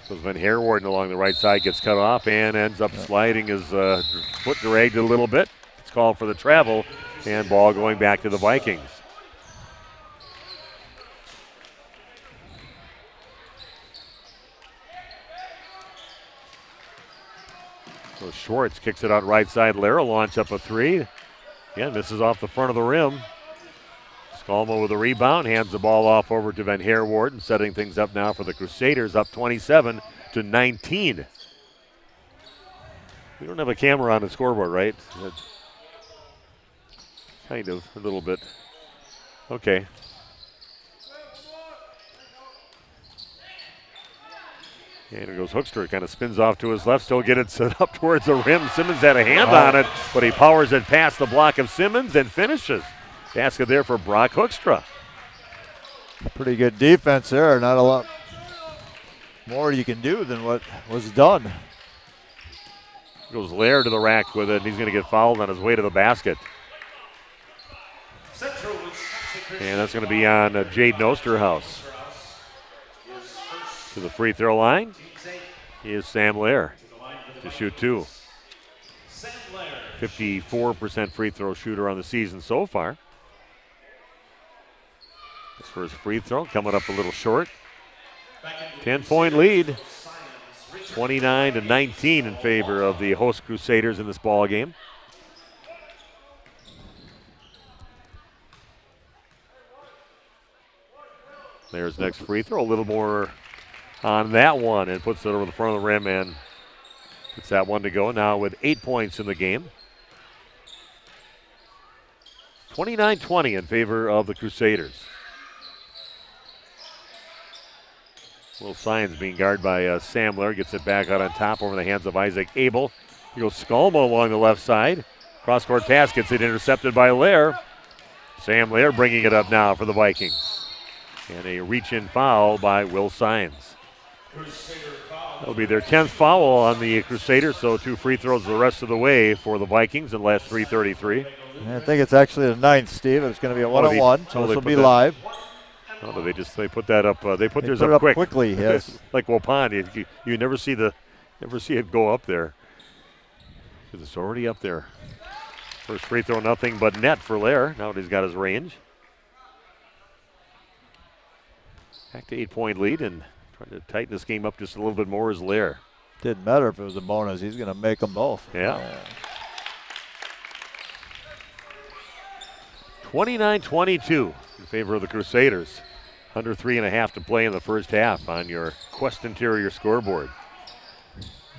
So Van Herwarden along the right side gets cut off and ends up sliding his foot dragged a little bit. It's called for the travel, and ball going back to the Vikings. So Schwartz kicks it out right side. Lara launch up a three. Again, misses off the front of the rim. Skolma with a rebound, hands the ball off over to Van Herwarden, setting things up now for the Crusaders, up 27-19. We don't have a camera on the scoreboard, right? Kind of, a little bit. Okay. And here goes Hoekstra, kind of spins off to his left, still get it set up towards the rim. Simmons had a hand on it, but he powers it past the block of Simmons and finishes. Basket there for Brock Hoekstra. Pretty good defense there. Not a lot more you can do than what was done. Goes Lair to the rack with it, and he's going to get fouled on his way to the basket. And that's going to be on Jaden Osterhaus. To the free throw line is Sam Lair to shoot two. 54% free throw shooter on the season so far. His first free throw coming up a little short. 10-point lead. 29-19 in favor of the host Crusaders in this ball game. There's next free throw. A little more on that one and puts it over the front of the rim and gets that one to go now with 8 points in the game. 29-20 in favor of the Crusaders. Will Sines being guarded by Sam Lair. Gets it back out on top over the hands of Isaac Abel. Here goes Skolmo along the left side. Cross-court pass gets it intercepted by Lair. Sam Lair bringing it up now for the Vikings. And a reach-in foul by Will Sines. That'll be their 10th foul on the Crusaders, so 2 free throws the rest of the way for the Vikings in last 3:33. I think it's actually the 9th, Steve. It's going to be a one-on-one, so this will be live. Oh, they put that up. They put theirs up up quick. Quickly, yes. Like Wapon, you never see it go up there. It's already up there. First free throw, nothing but net for Lair. Now he's got his range. Back to 8-point lead and trying to tighten this game up just a little bit more is Lair. Didn't matter if it was a bonus. He's going to make them both. Yeah. 29-22 in favor of the Crusaders. Under 3.5 to play in the first half on your Quest Interior scoreboard.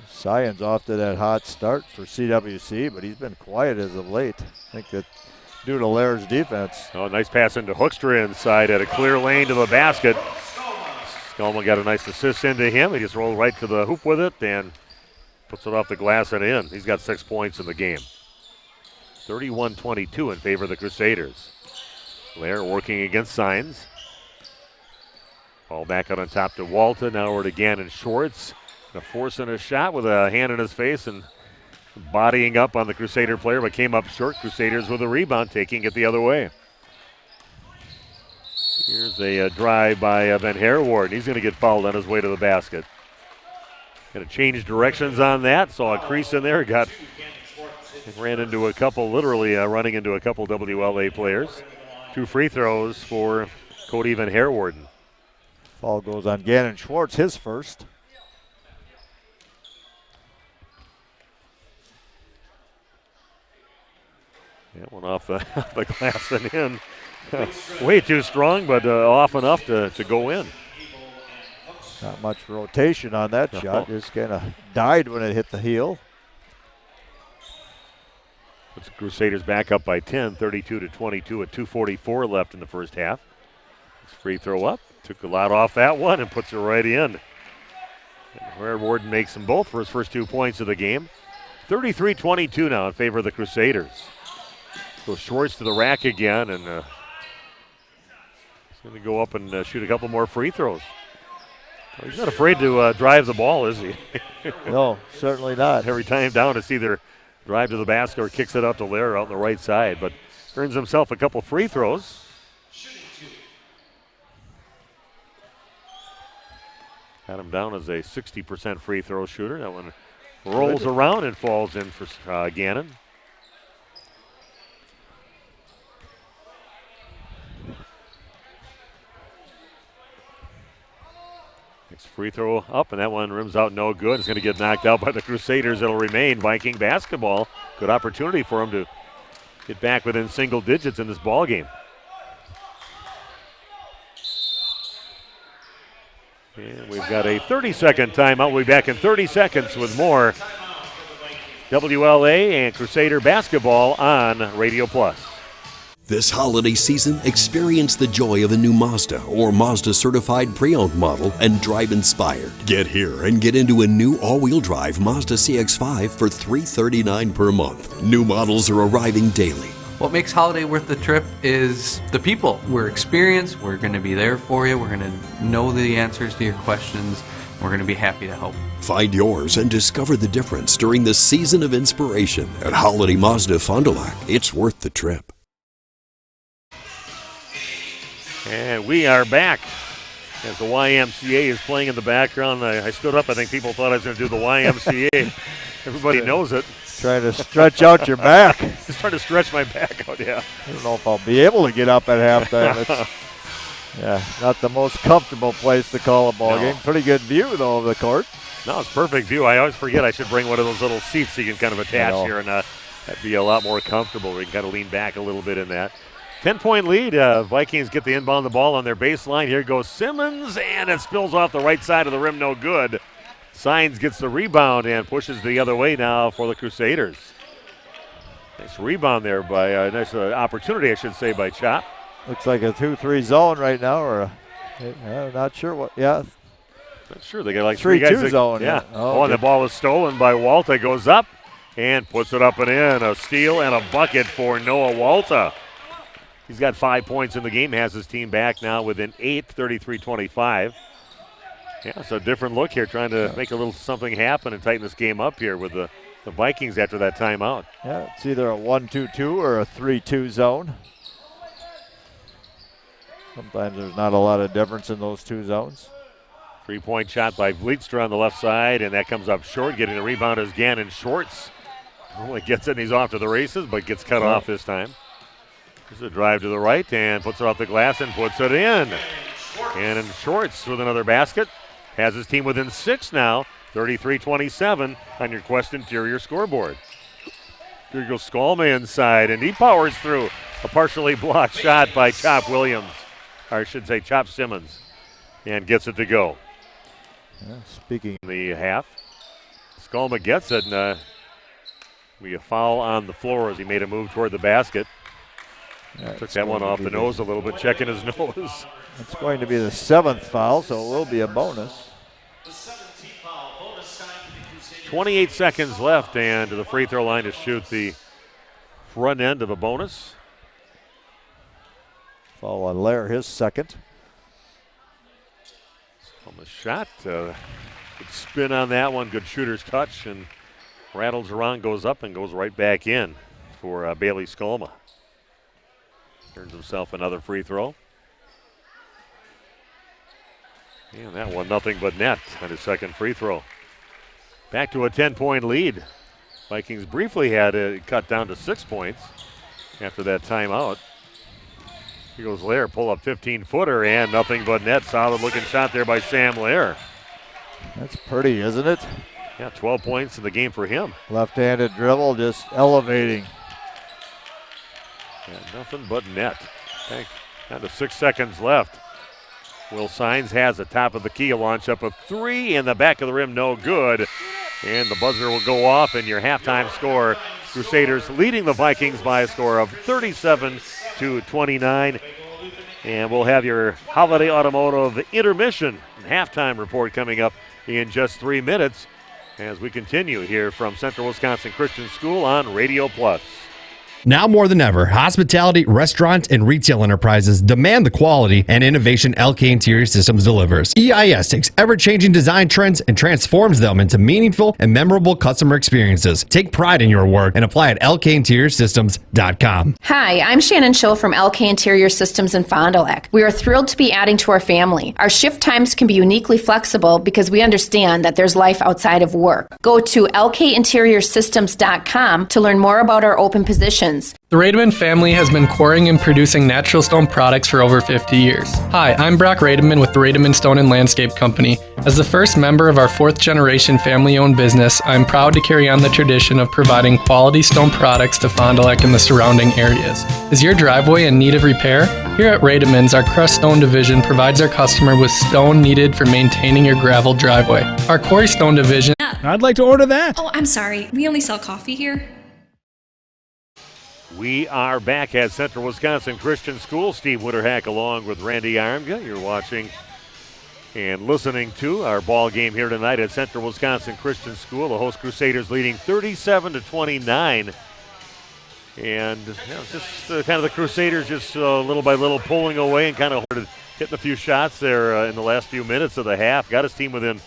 Scions off to that hot start for CWC, but he's been quiet as of late. I think that due to Lair's defense. Oh, nice pass into Hoekstra inside at a clear lane to the basket. Skolma got a nice assist into him. He just rolled right to the hoop with it and puts it off the glass and in. He's got 6 points in the game. 31-22 in favor of the Crusaders. Lair working against Sines. Ball back out on top to Walton. Now over to Gannon Schwartz. Forcing a shot with a hand in his face and bodying up on the Crusader player, but came up short. Crusaders with a rebound, taking it the other way. Here's a drive by Van Herwarden. He's going to get fouled on his way to the basket. Going to change directions on that. Saw a crease in there. Ran into a couple, literally running into a couple WLA players. 2 free throws for Cody Van Herwarden. Foul goes on Gannon Schwartz, his first. That one off the glass and in. Way too strong, but off enough to go in. Not much rotation on that shot. Just kind of died when it hit the heel. Puts the Crusaders back up by 10, 32-22 at 2:44 left in the first half. Free throw up. Took a lot off that one and puts it right in. Warden makes them both for his first 2 points of the game. 33-22 now in favor of the Crusaders. So Schwartz to the rack again, and he's going to go up and shoot a couple more free throws. Well, he's not afraid to drive the ball, is he? No, certainly not. Every time down, it's either drive to the basket or kicks it out to Lair out on the right side, but earns himself a couple free throws. Had him down as a 60% free throw shooter. That one rolls around and falls in for Gannon. Next free throw up, and that one rims out no good. It's going to get knocked out by the Crusaders. It'll remain Viking basketball. Good opportunity for them to get back within single digits in this ball game. And we've got a 30-second timeout. We'll be back in 30 seconds with more WLA and Crusader basketball on Radio Plus. This holiday season, experience the joy of a new Mazda or Mazda certified pre-owned model and drive inspired. Get here and get into a new all-wheel drive Mazda CX-5 for $339 per month. New models are arriving daily. What makes holiday worth the trip is the people. We're experienced, we're going to be there for you, we're going to know the answers to your questions, we're going to be happy to help. Find yours and discover the difference during the season of inspiration at Holiday Mazda Fond du Lac. It's worth the trip. And we are back as the YMCA is playing in the background. I stood up. I think people thought I was going to do the YMCA. Everybody knows it. Trying to stretch out your back. Just trying to stretch my back out, yeah. I don't know if I'll be able to get up at halftime. It's not the most comfortable place to call a ball game. Pretty good view, though, of the court. No, it's perfect view. I always forget I should bring one of those little seats so you can kind of attach here, and that'd be a lot more comfortable. We can kind of lean back a little bit in that. 10-point lead. Vikings get the inbound the ball on their baseline. Here goes Simmons, and it spills off the right side of the rim. No good. Signs gets the rebound and pushes the other way now for the Crusaders. Nice rebound there by nice opportunity, I should say, by Chop. Looks like a 2-3 zone right now, or not sure what. Yeah. Not sure. They got like 3-2 zone. Yeah. Oh, and the ball was stolen by Walta. Goes up and puts it up and in. A steal and a bucket for Noah Walta. He's got 5 points in the game. Has his team back now within 8, 33-25. Yeah, it's a different look here, trying to make a little something happen and tighten this game up here with the Vikings after that timeout. Yeah, it's either a 1-2-2 or a 3-2 zone. Sometimes there's not a lot of difference in those two zones. 3-point shot by Vleetstra on the left side, and that comes up short. Getting the rebound is Gannon Schwartz. Only gets it, and he's off to the races, but gets cut off this time. There's a drive to the right, and puts it off the glass and puts it in. Gannon Schwartz with another basket. Has his team within 6 now, 33-27 on your Quest Interior scoreboard. Here goes Skolma inside, and he powers through a partially blocked shot by Chop Williams. Or I should say Chop Simmons, and gets it to go. Yeah, speaking the half, Skolma gets it, and we a foul on the floor as he made a move toward the basket. Took that one off the nose a little bit, checking his nose. It's going to be the 7th foul, so it will be a bonus. 28 seconds left, and to the free throw line to shoot the front end of a bonus. Foul on Lair, his 2nd. On the shot, good spin on that one, good shooter's touch, and rattles around, goes up, and goes right back in for Bailey Skolma. Earns himself another free throw. And that one nothing but net on his 2nd free throw. Back to a 10-point lead. Vikings briefly had it cut down to 6 points after that timeout. Here goes Lair, pull up 15-footer, and nothing but net. Solid looking shot there by Sam Lair. That's pretty, isn't it? Yeah, 12 points in the game for him. Left-handed dribble, just elevating. Yeah, nothing but net. Okay, down to 6 seconds left. Will Signs has a top of the key, a launch up of 3 in the back of the rim, no good. And the buzzer will go off, and your halftime score, Crusaders leading the Vikings by a score of 37-29. And we'll have your Holiday Automotive intermission and halftime report coming up in just 3 minutes as we continue here from Central Wisconsin Christian School on Radio Plus. Now more than ever, hospitality, restaurant, and retail enterprises demand the quality and innovation LK Interior Systems delivers. EIS takes ever-changing design trends and transforms them into meaningful and memorable customer experiences. Take pride in your work and apply at lkinteriorsystems.com. Hi, I'm Shannon Schill from LK Interior Systems in Fond du Lac. We are thrilled to be adding to our family. Our shift times can be uniquely flexible because we understand that there's life outside of work. Go to lkinteriorsystems.com to learn more about our open positions. The Rademan family has been quarrying and producing natural stone products for over 50 years. Hi, I'm Brock Rademan with the Rademan Stone and Landscape Company. As the first member of our 4th generation family-owned business, I'm proud to carry on the tradition of providing quality stone products to Fond du Lac and the surrounding areas. Is your driveway in need of repair? Here at Rademan's, our crushed stone division provides our customer with stone needed for maintaining your gravel driveway. Our quarry stone division... I'd like to order that. Oh, I'm sorry. We only sell coffee here. We are back at Central Wisconsin Christian School. Steve Witterhack along with Randy Armga. You're watching and listening to our ball game here tonight at Central Wisconsin Christian School. The host Crusaders leading 37-29. And it's just kind of the Crusaders just little by little pulling away and kind of hitting a few shots there in the last few minutes of the half. Got his team within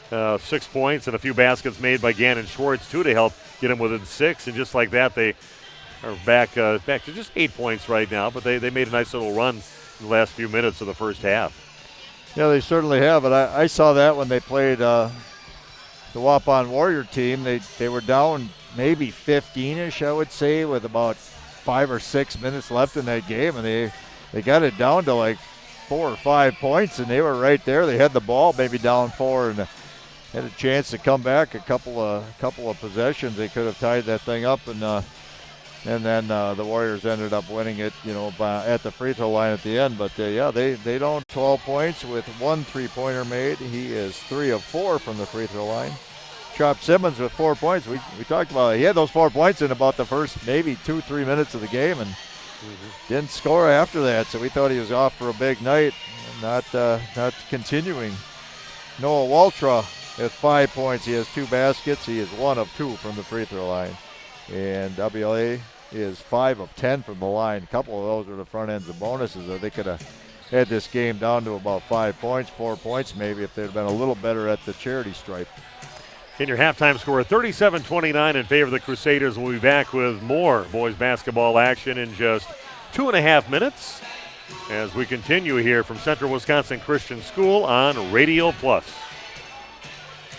6 points and a few baskets made by Gannon Schwartz, too, to help get him within 6. And just like that, they are back to just 8 points right now, but they made a nice little run in the last few minutes of the first half. Yeah, they certainly have, but I saw that when they played the Waupun Warrior team. They were down maybe 15-ish, I would say, with about 5 or 6 minutes left in that game, and they got it down to like 4 or 5 points, and they were right there. They had the ball, maybe down 4, and had a chance to come back a couple of possessions. They could have tied that thing up, and And then the Warriors ended up winning it, at the free throw line at the end. But, they don't. 12 points with 1 3-pointer made. He is 3 of 4 from the free throw line. Chop Simmons with 4 points. We talked about it. He had those 4 points in about the first maybe 2-3 minutes of the game and didn't score after that. So we thought he was off for a big night and not continuing. Noah Waltra has 5 points. He has 2 baskets. He is 1 of 2 from the free throw line. And WLA is 5 of 10 from the line. A couple of those were the front ends of bonuses. They could have had this game down to about 5 points, 4 points maybe, if they'd been a little better at the charity stripe. In your halftime score, 37-29 in favor of the Crusaders. We'll be back with more boys basketball action in just 2.5 minutes as we continue here from Central Wisconsin Christian School on Radio Plus.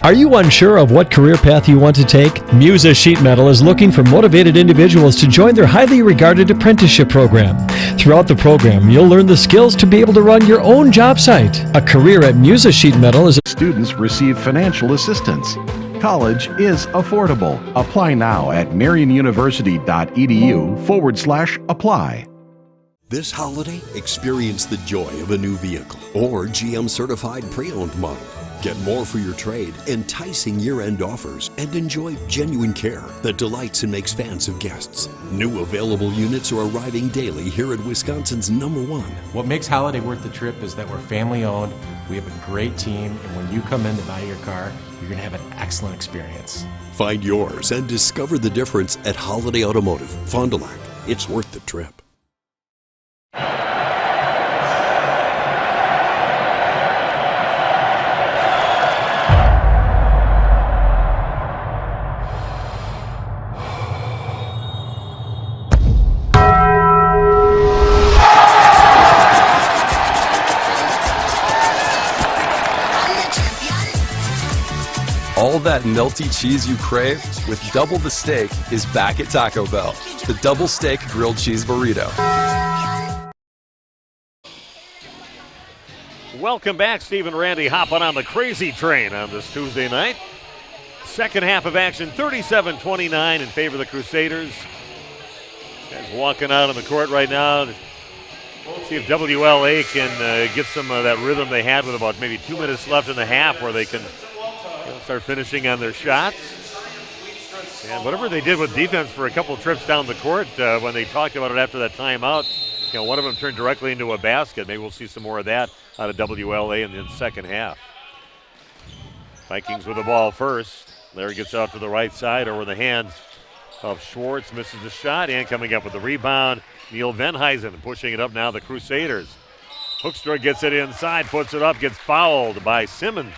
Are you unsure of what career path you want to take? Musa Sheet Metal is looking for motivated individuals to join their highly regarded apprenticeship program. Throughout the program, you'll learn the skills to be able to run your own job site. A career at Musa Sheet Metal is... Students receive financial assistance. College is affordable. Apply now at marionuniversity.edu/apply. This holiday, experience the joy of a new vehicle or GM certified pre-owned model. Get more for your trade, enticing year-end offers, and enjoy genuine care that delights and makes fans of guests. New available units are arriving daily here at Wisconsin's #1. What makes Holiday worth the trip is that we're family-owned, we have a great team, and when you come in to buy your car, you're going to have an excellent experience. Find yours and discover the difference at Holiday Automotive, Fond du Lac. It's worth the trip. All that melty cheese you crave with double the steak is back at Taco Bell. The double steak grilled cheese burrito. Welcome back, Steve and Randy hopping on the crazy train on this Tuesday night. Second half of action, 37-29 in favor of the Crusaders. Guys walking out on the court right now. See if WLA can get some of that rhythm they had with about maybe 2 minutes left in the half where they can start finishing on their shots. And whatever they did with defense for a couple of trips down the court when they talked about it after that timeout, one of them turned directly into a basket. Maybe we'll see some more of that out of WLA in the second half. Vikings with the ball first. Larry gets out to the right side over the hands of Schwartz, misses the shot, and coming up with the rebound, Neil Venheisen pushing it up now, the Crusaders. Hoekstra gets it inside, puts it up, gets fouled by Simmons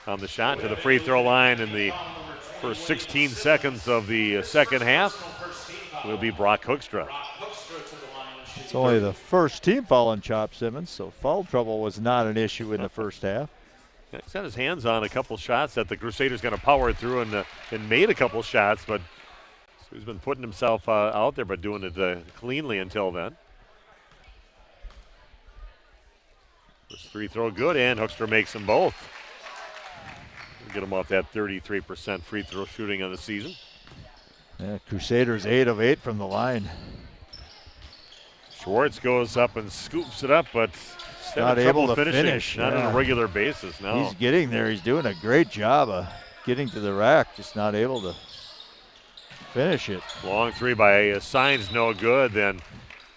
on the shot to the free throw line in the first 16 seconds of the second half. Will be Brock Hoekstra. It's only the first team foul on Chop Simmons, so foul trouble was not an issue in the first half. Yeah, he's got his hands on a couple shots that the Crusaders going to power through and made a couple shots, but so he's been putting himself out there but doing it cleanly until then. First free throw good, and Hoekstra makes them both. Get him off that 33% free throw shooting on the season. Yeah, Crusaders 8 of 8 from the line. Schwartz goes up and scoops it up, but not able to finish. Not on a regular basis, no. He's getting there. He's doing a great job of getting to the rack, just not able to finish it. Long three by Signs, no good. Then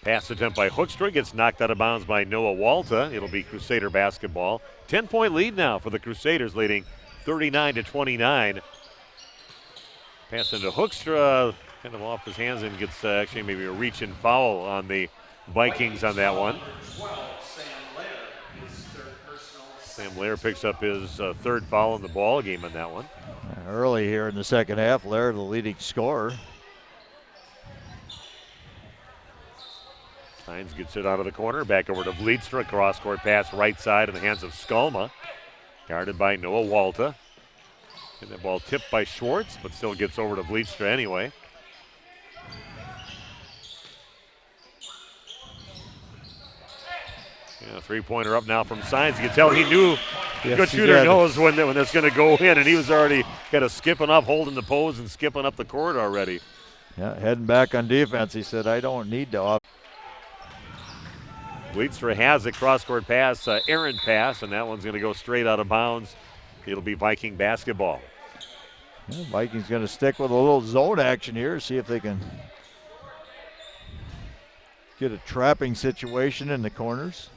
pass attempt by Hoekstra gets knocked out of bounds by Noah Walta. It'll be Crusader basketball. 10-point lead now for the Crusaders, leading 39-29. Pass into Hoekstra, kind of off his hands, and gets actually maybe a reach and foul on the Vikings on that one. Sam Lair picks up his third foul in the ball game on that one. Early here in the second half, Lair the leading scorer. Hines gets it out of the corner, back over to Vlietstra, cross-court pass right side in the hands of Skalma. Guarded by Noah Walta. And the ball tipped by Schwartz, but still gets over to Vlietstra anyway. Yeah, three-pointer up now from Signs. You can tell he knew, good shooter knows when that's going to go in, and he was already kind of skipping up, holding the pose and skipping up the court already. Yeah, heading back on defense. He said, I don't need to off. Leedstra has a cross-court pass, errant pass, and that one's going to go straight out of bounds. It'll be Viking basketball. Yeah, Vikings going to stick with a little zone action here, see if they can get a trapping situation in the corners.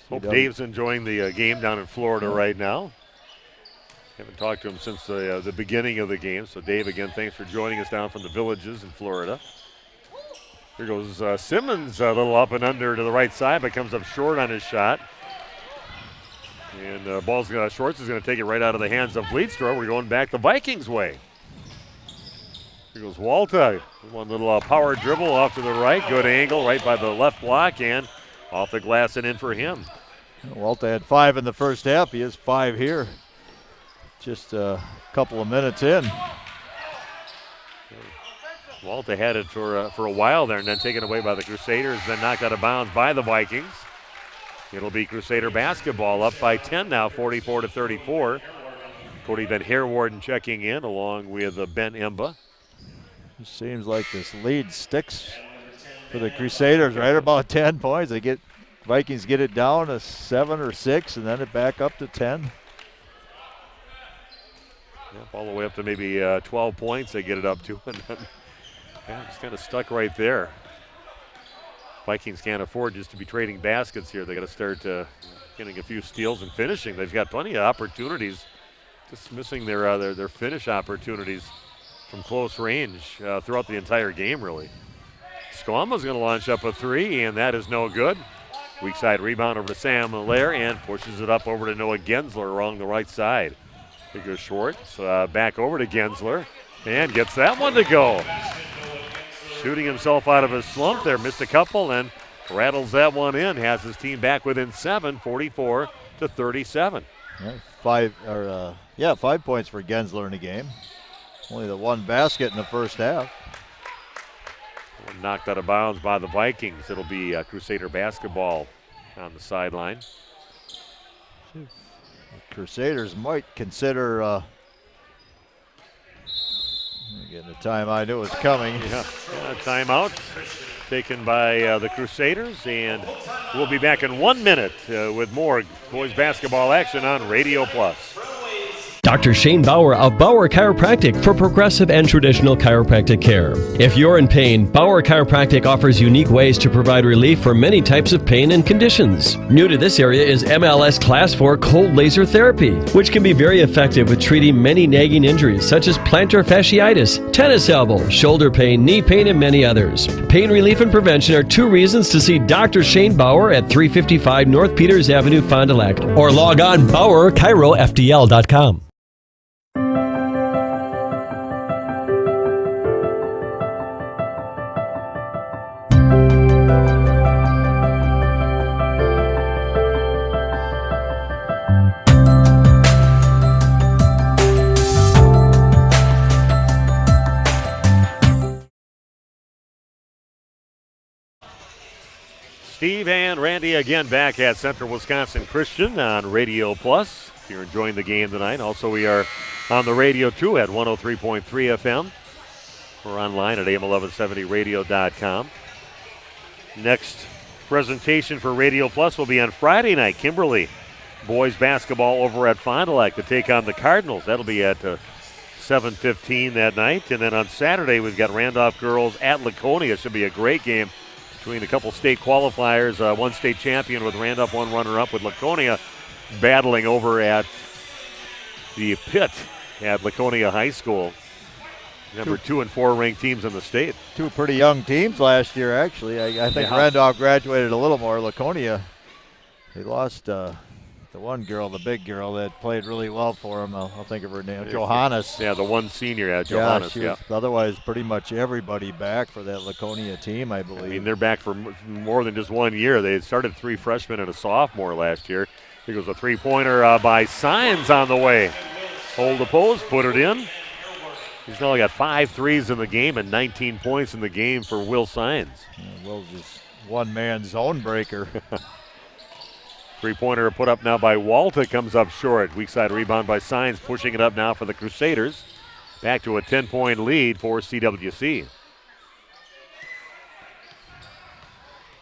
Hope Dave's enjoying the game down in Florida right now. Haven't talked to him since the beginning of the game. So Dave, again, thanks for joining us down from the Villages in Florida. Here goes Simmons, a little up and under to the right side, but comes up short on his shot. And Schwartz is going to take it right out of the hands of Leedstra. We're going back the Vikings way. Here goes Walta. One little power dribble off to the right. Good angle right by the left block and off the glass and in for him. Walta had 5 in the first half. He has 5 here. Just a couple of minutes in. Walta had it for a while there and then taken away by the Crusaders, then knocked out of bounds by the Vikings. It'll be Crusader basketball up by 10 now, 44-34. Cody Van Herwarden checking in along with Ben Imba. It seems like this lead sticks for the Crusaders right about 10 points. Vikings get it down to 7 or 6 and then it back up to 10. Yep, all the way up to maybe 12 points they get it up to. And then it's kind of stuck right there. Vikings can't afford just to be trading baskets here. They got to start getting a few steals and finishing. They've got plenty of opportunities, just missing their finish opportunities from close range throughout the entire game, really. Squama's going to launch up a 3, and that is no good. Weak side rebound over to Sam Allaire and pushes it up over to Noah Gensler along the right side. Here goes Schwartz, back over to Gensler, and gets that one to go. Shooting himself out of his slump there, missed a couple and rattles that one in. Has his team back within 7, 44-37. Yeah, 5 points for Gensler in the game. Only the 1 basket in the first half. One knocked out of bounds by the Vikings. It'll be Crusader basketball on the sideline. The Crusaders might consider getting the time. I knew it was coming. Yeah, timeout taken by the Crusaders, and we'll be back in 1 minute with more boys basketball action on Radio Plus. Dr. Shane Bauer of Bauer Chiropractic for progressive and traditional chiropractic care. If you're in pain, Bauer Chiropractic offers unique ways to provide relief for many types of pain and conditions. New to this area is MLS Class 4 cold laser therapy, which can be very effective with treating many nagging injuries such as plantar fasciitis, tennis elbow, shoulder pain, knee pain, and many others. Pain relief and prevention are 2 reasons to see Dr. Shane Bauer at 355 North Peters Avenue, Fond du Lac, or log on BauerChiroFDL.com. Steve and Randy again back at Central Wisconsin Christian on Radio Plus. If you're enjoying the game tonight, also we are on the radio too at 103.3 FM. We're online at AM1170radio.com. Next presentation for Radio Plus will be on Friday night. Kimberly boys basketball over at Fond du Lac to take on the Cardinals. That'll be at 7:15 that night. And then on Saturday we've got Randolph girls at Laconia. Should be a great game between a couple state qualifiers, one state champion with Randolph, one runner-up with Laconia battling over at the pit at Laconia High School. Number 2 and 4 ranked teams in the state. 2 pretty young teams last year, actually. I think Randolph graduated a little more. Laconia, they lost the one girl, the big girl that played really well for them. I'll think of her name, Johannes. Yeah, the one senior, Johannes. Yeah, otherwise pretty much everybody back for that Laconia team, I believe. I mean, they're back for more than just 1 year. They started 3 freshmen and a sophomore last year. Here goes a three-pointer by Signs on the way. Hold the post, put it in. He's now got 5 threes in the game and 19 points in the game for Will Signs. Yeah, Will's just one-man zone breaker. Three-pointer put up now by Walta, comes up short. Weak side rebound by Signs, pushing it up now for the Crusaders. back to a 10-point lead for CWC.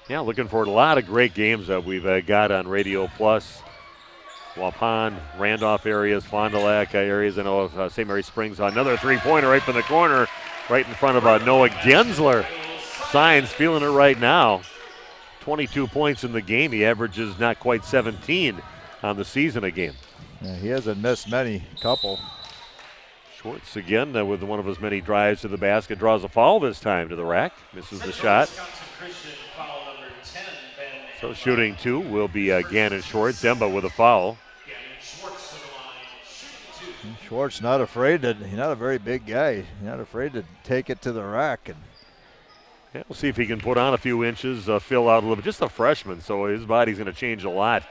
Yeah, looking for a lot of great games that we've got on Radio Plus. Waupun, Randolph areas, Fond du Lac areas. I know St. Mary Springs. Another three-pointer right from the corner, right in front of Noah Gensler. Signs feeling it right now. 22 points in the game. He averages not quite 17 on the season a game. Yeah, he hasn't missed many, couple. Schwartz again with one of his many drives to the basket. Draws a foul this time to the rack. Misses the shot. So shooting two will be Gannon Schwartz. Emba with a foul. Schwartz not afraid to, he's not a very big guy. He's not afraid to take it to the rack. And yeah, we'll see if he can put on a few inches, fill out a little bit. Just a freshman, so his body's going to change a lot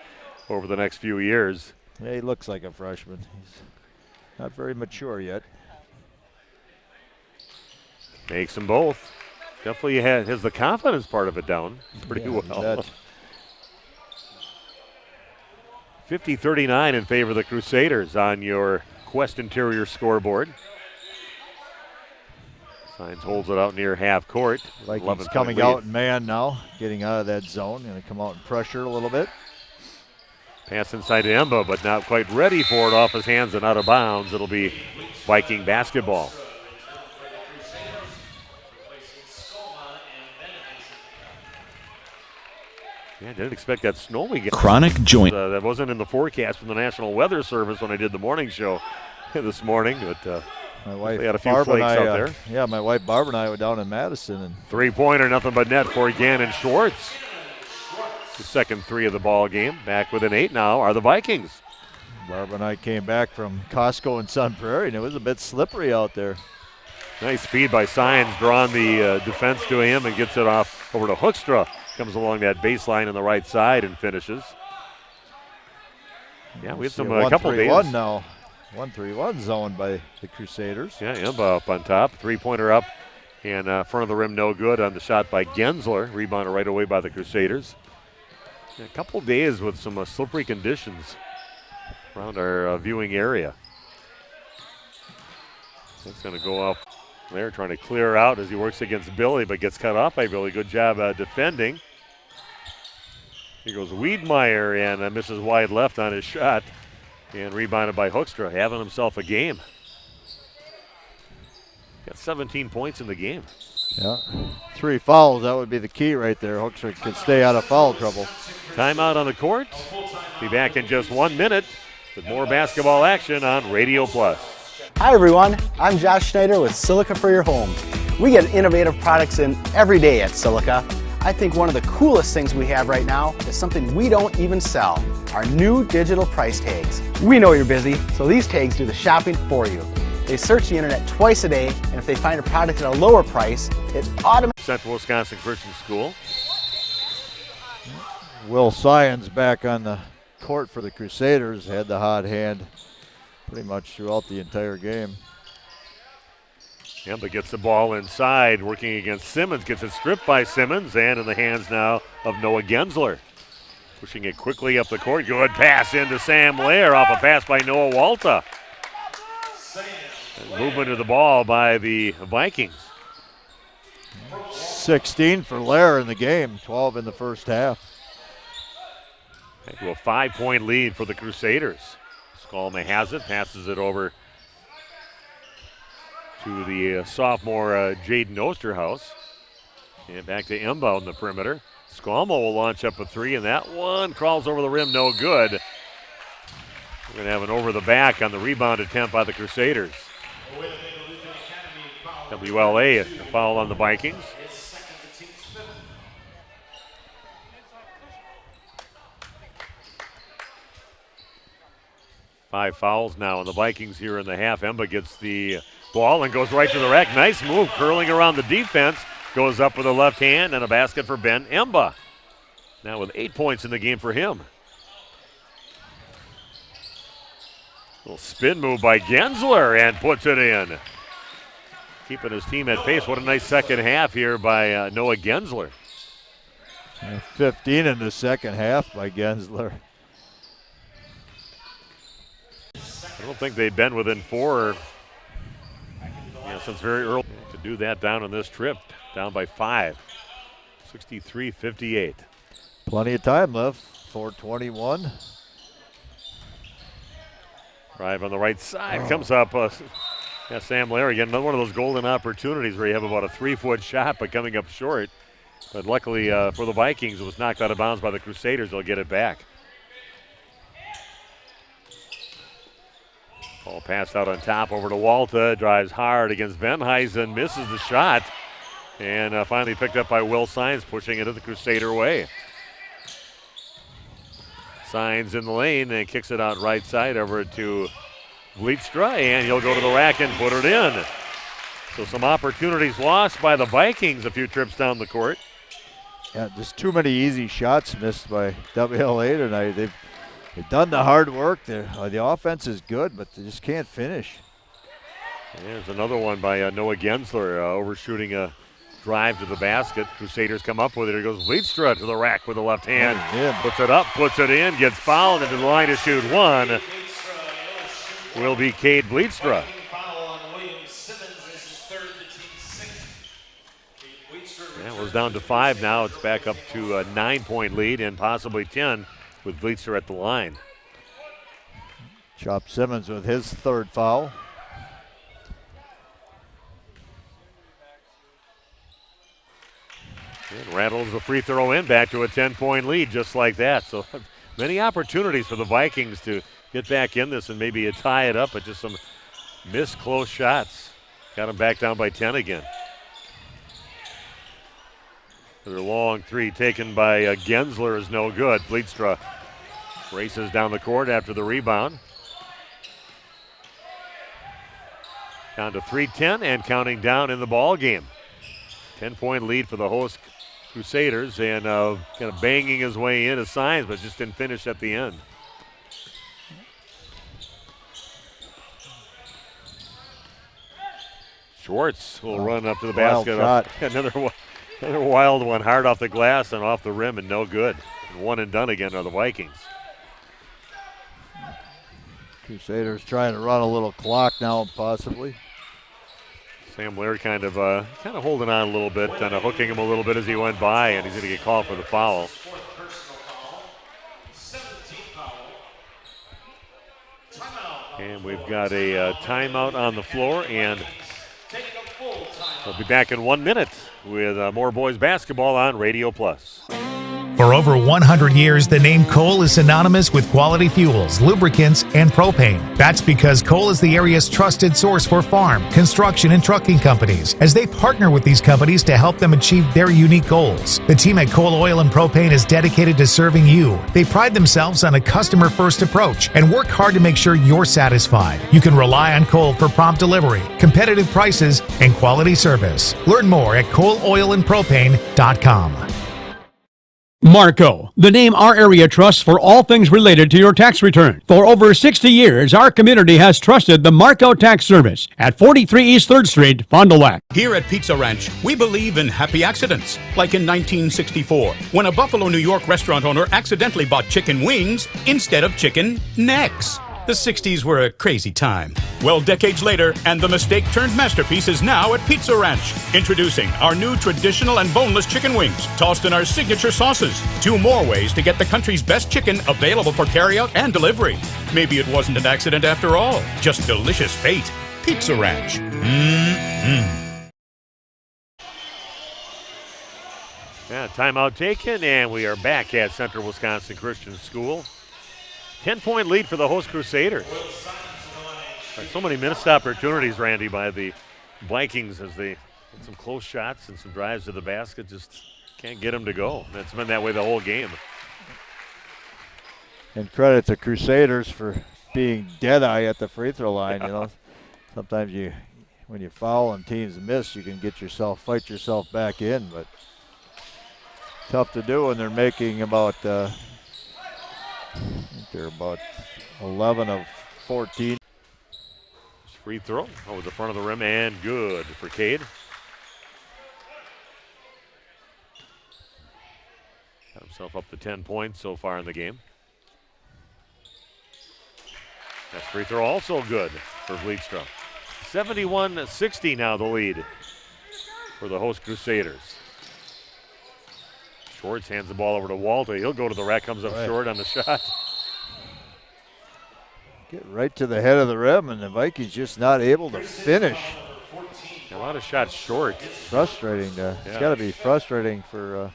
over the next few years. Yeah, he looks like a freshman. He's not very mature yet. Makes them both. Definitely has the confidence part of it down pretty well. 50-39 in favor of the Crusaders on your Quest Interior scoreboard. Signs holds it out near half court. Like he's coming out in man now, getting out of that zone. Going to come out and pressure a little bit. Pass inside to Emba, but not quite ready for it. Off his hands and out of bounds. It'll be Viking basketball. Yeah, didn't expect that snowy game. Chronic joint. That wasn't in the forecast from the National Weather Service when I did the morning show this morning. But my wife they had a few Barb flakes and I, out there. Yeah, my wife Barb and I were down in Madison. And three-pointer, nothing but net for Gannon Schwartz. The second three of the ball game. Back with an 8 now are the Vikings. Barb and I came back from Costco in Sun Prairie, and it was a bit slippery out there. Nice speed by Signs, drawing the defense to him and gets it off over to Hoekstra. Comes along that baseline on the right side and finishes. Yeah, we had a couple days. 1-3-1 now. 1-3-1 zone by the Crusaders. Yeah, Emba up on top. Three-pointer up and front of the rim no good on the shot by Gensler. Rebounded right away by the Crusaders. A couple days with some slippery conditions around our viewing area. That's going to go up there, trying to clear out as he works against Billy, but gets cut off by Billy. Good job defending. Here goes Wiedmeyer and misses wide left on his shot. And rebounded by Hoekstra, having himself a game. Got 17 points in the game. Yeah, 3 fouls, that would be the key right there. Hoekstra could stay out of foul trouble. Timeout on the court. Be back in just 1 minute with more basketball action on Radio Plus. Hi everyone, I'm Josh Schneider with Silica for Your Home. We get innovative products in every day at Silica. I think one of the coolest things we have right now is something we don't even sell, our new digital price tags. We know you're busy, so these tags do the shopping for you. They search the internet twice a day, and if they find a product at a lower price, it automatically... Central Wisconsin Christian School. Will Syons back on the court for the Crusaders, had the hot hand pretty much throughout the entire game. Emba gets the ball inside, working against Simmons, gets it stripped by Simmons, and in the hands now of Noah Gensler. Pushing it quickly up the court, good pass into Sam Lair, off a pass by Noah Walta. And movement of the ball by the Vikings. 16 for Lair in the game, 12 in the first half. To a 5-point lead for the Crusaders. Skolma has it, passes it over to the sophomore Jaden Osterhaus. And back to Emba on the perimeter. Skolma will launch up a 3, and that one crawls over the rim, no good. We're going to have an over the back on the rebound attempt by the Crusaders. WLA, a foul on the Vikings. Five fouls now on the Vikings here in the half. Emba gets the ball and goes right to the rack. Nice move, curling around the defense. Goes up with a left hand and a basket for Ben Emba. Now with 8 points in the game for him. Little spin move by Gensler and puts it in. Keeping his team at pace. What a nice second half here by Noah Gensler. 15 in the second half by Gensler. I don't think they've been within 4 Since very early to do that down on this trip, down by 5, 63-58. Plenty of time left, 4:21. Drive on the right side, comes up. Sam Larry again, another one of those golden opportunities where you have about a 3-foot shot, but coming up short. But luckily for the Vikings, it was knocked out of bounds by the Crusaders. They'll get it back. Ball passed out on top over to Walta. Drives hard against Venheisen. Misses the shot. And finally picked up by Will Sines, pushing it to the Crusader way. Sines in the lane and kicks it out right side over to Vlietstra. And he'll go to the rack and put it in. So some opportunities lost by the Vikings a few trips down the court. Yeah, just too many easy shots missed by WLA tonight. They've done the hard work. The offense is good, but they just can't finish. There's another one by Noah Gensler, overshooting a drive to the basket. Crusaders come up with it. Here goes Vlietstra to the rack with the left hand. Puts it up, puts it in, gets fouled into the line to shoot one. Will be Cade Vlietstra. Yeah, it was down to 5 now. It's back up to a 9-point lead and possibly 10 with Vlietstra at the line. Chop Simmons with his third foul. And rattles the free throw in, back to a 10-point lead just like that. So many opportunities for the Vikings to get back in this and maybe tie it up, but just some missed close shots. Got them back down by 10 again. Their long three taken by Gensler is no good. Vlietstra races down the court after the rebound. Down to 3:10 and counting down in the ball game. 10-point lead for the host Crusaders, and kind of banging his way in as Sines, but just didn't finish at the end. Schwartz will run up to the basket. Another wild one, hard off the glass and off the rim, and no good. And one and done again are the Vikings. Crusaders trying to run a little clock now, possibly. Sam Laird kind of holding on a little bit, kind of hooking him a little bit as he went by, and he's going to get called for the foul. And we've got a timeout on the floor, and we'll be back in 1 minute with more boys basketball on Radio Plus. For over 100 years, the name Cole is synonymous with quality fuels, lubricants, and propane. That's because Cole is the area's trusted source for farm, construction, and trucking companies, as they partner with these companies to help them achieve their unique goals. The team at Cole Oil and Propane is dedicated to serving you. They pride themselves on a customer-first approach and work hard to make sure you're satisfied. You can rely on Cole for prompt delivery, competitive prices, and quality service. Learn more at ColeOilAndPropane.com. Marco, the name our area trusts for all things related to your tax return. For over 60 years, our community has trusted the Marco Tax Service at 43 East 3rd Street, Fond du Lac. Here at Pizza Ranch, we believe in happy accidents. Like in 1964, when a Buffalo, New York restaurant owner accidentally bought chicken wings instead of chicken necks. The 60s were a crazy time. Well, decades later, and the mistake turned masterpiece is now at Pizza Ranch. Introducing our new traditional and boneless chicken wings, tossed in our signature sauces. 2 more ways to get the country's best chicken available for carryout and delivery. Maybe it wasn't an accident after all, just delicious fate. Pizza Ranch. Yeah, timeout taken, and we are back at Central Wisconsin Christian School. 10-point lead for the host Crusaders. So many missed opportunities, Randy, by the Vikings as they had some close shots and some drives to the basket. Just can't get them to go. That's been that way the whole game. And credit to Crusaders for being dead-eye at the free throw line. You know, sometimes when you foul and teams miss, you can fight yourself back in, but tough to do when they're making about. I think they're about 11 of 14. Free throw over the front of the rim and good for Cade. Got himself up to 10 points so far in the game. That free throw also good for Vlietstra. 71-60 now the lead for the host Crusaders. Schwartz hands the ball over to Walter. He'll go to the rack, comes up short on the shot. Get right to the head of the rim, and the Vikings just not able to finish. A lot of shots short. Frustrating. It's got to be frustrating for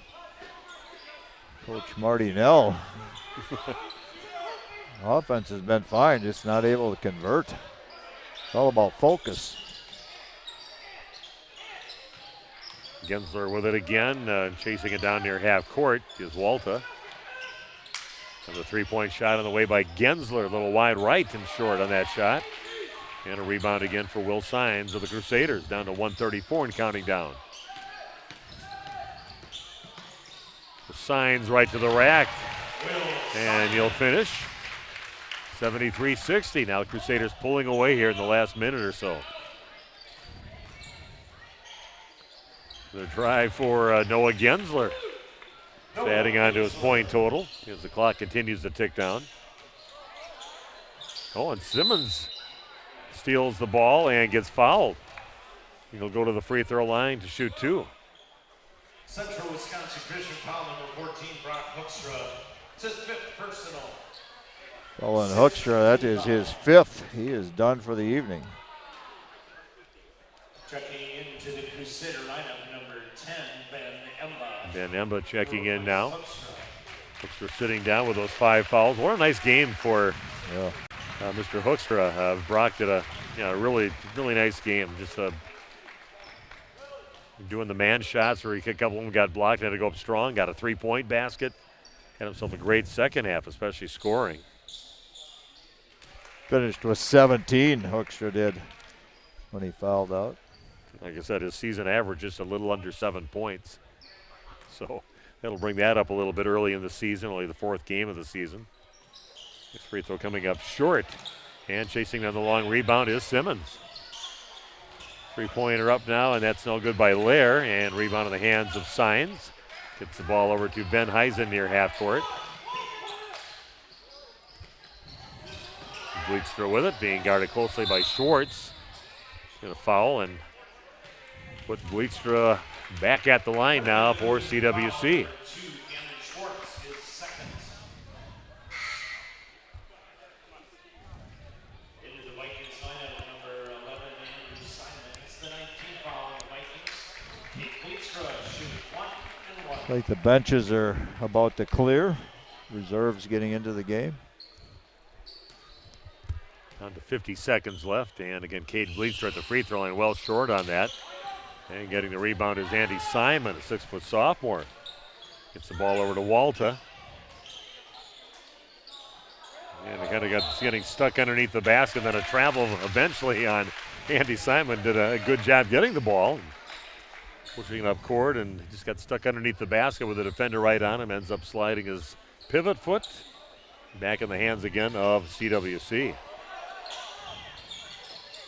Coach Marty Nell. Offense has been fine, just not able to convert. It's all about focus. Gensler with it again, chasing it down near half court is Walta. And the three-point shot on the way by Gensler, a little wide right and short on that shot. And a rebound again for Will Sines of the Crusaders, down to 134 and counting down. Sines right to the rack, and he'll finish. 73-60. Now the Crusaders pulling away here in the last minute or so. The drive for Noah Gensler. Just adding on to his point total as the clock continues to tick down. Oh, and Simmons steals the ball and gets fouled. He'll go to the free throw line to shoot two. Central Wisconsin Christian foul number 14, Brock Hoekstra. It's his fifth personal. Colin Hoekstra, that is his fifth. He is done for the evening. Checking into the Crusader lineup, number 10, Ben Emba. Ben Emba checking in now. Hoekstra sitting down with those 5 fouls. What a nice game for Mr. Hoekstra. Brock did a really nice game. Just doing the man shots where a couple of them got blocked, had to go up strong, got a 3-point basket. Had himself a great second half, especially scoring. Finished with 17, Hoekstra did, when he fouled out. Like I said, his season average just a little under 7 points. So that'll bring that up a little bit early in the season, only the 4th game of the season. This free throw coming up short. And chasing on the long rebound is Simmons. 3-pointer up now, and that's no good by Lair. And rebound in the hands of Sines. Gets the ball over to Ben Heisen near half court. Bleekstra with it, being guarded closely by Schwartz. Going to foul and put Bleekstra back at the line now for CWC. Like the benches are about to clear. Reserves getting into the game. Down to 50 seconds left, and again, Cade Bleekstra at the free throw line, well short on that. And getting the rebound is Andy Simon, a 6-foot sophomore. Gets the ball over to Walta. And it kind of got getting stuck underneath the basket, then a travel eventually on Andy Simon. Did a good job getting the ball. Pushing it up court and just got stuck underneath the basket with the defender right on him. Ends up sliding his pivot foot. Back in the hands again of CWC.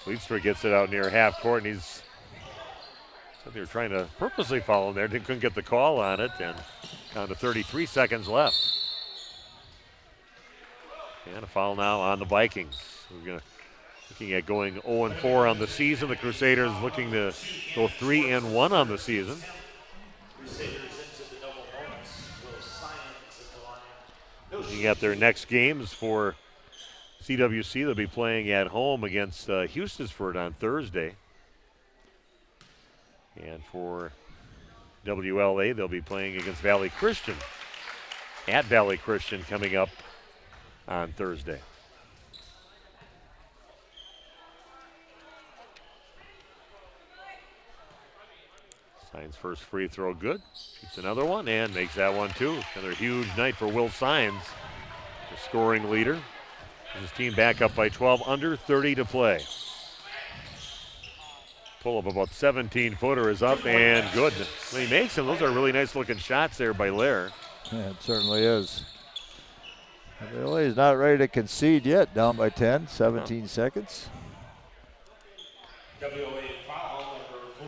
Bleekstra gets it out near half court, and they were trying to purposely foul him there. Couldn't get the call on it, and down to 33 seconds left. And a foul now on the Vikings. Looking at going 0-4 on the season. The Crusaders looking to go 3-1 on the season. Looking at their next games for CWC, they'll be playing at home against Houston'sford on Thursday. And for WLA, they'll be playing against Valley Christian at Valley Christian coming up on Thursday. Sines' first free throw good. Shoots another one and makes that one too. Another huge night for Will Sines, the scoring leader. His team back up by 12, under 30 to play. Pull up about 17-footer is up and good. When he makes them, those are really nice looking shots there by Lair. Yeah, it certainly is. WLA is not ready to concede yet, down by 10, 17 seconds. WLA foul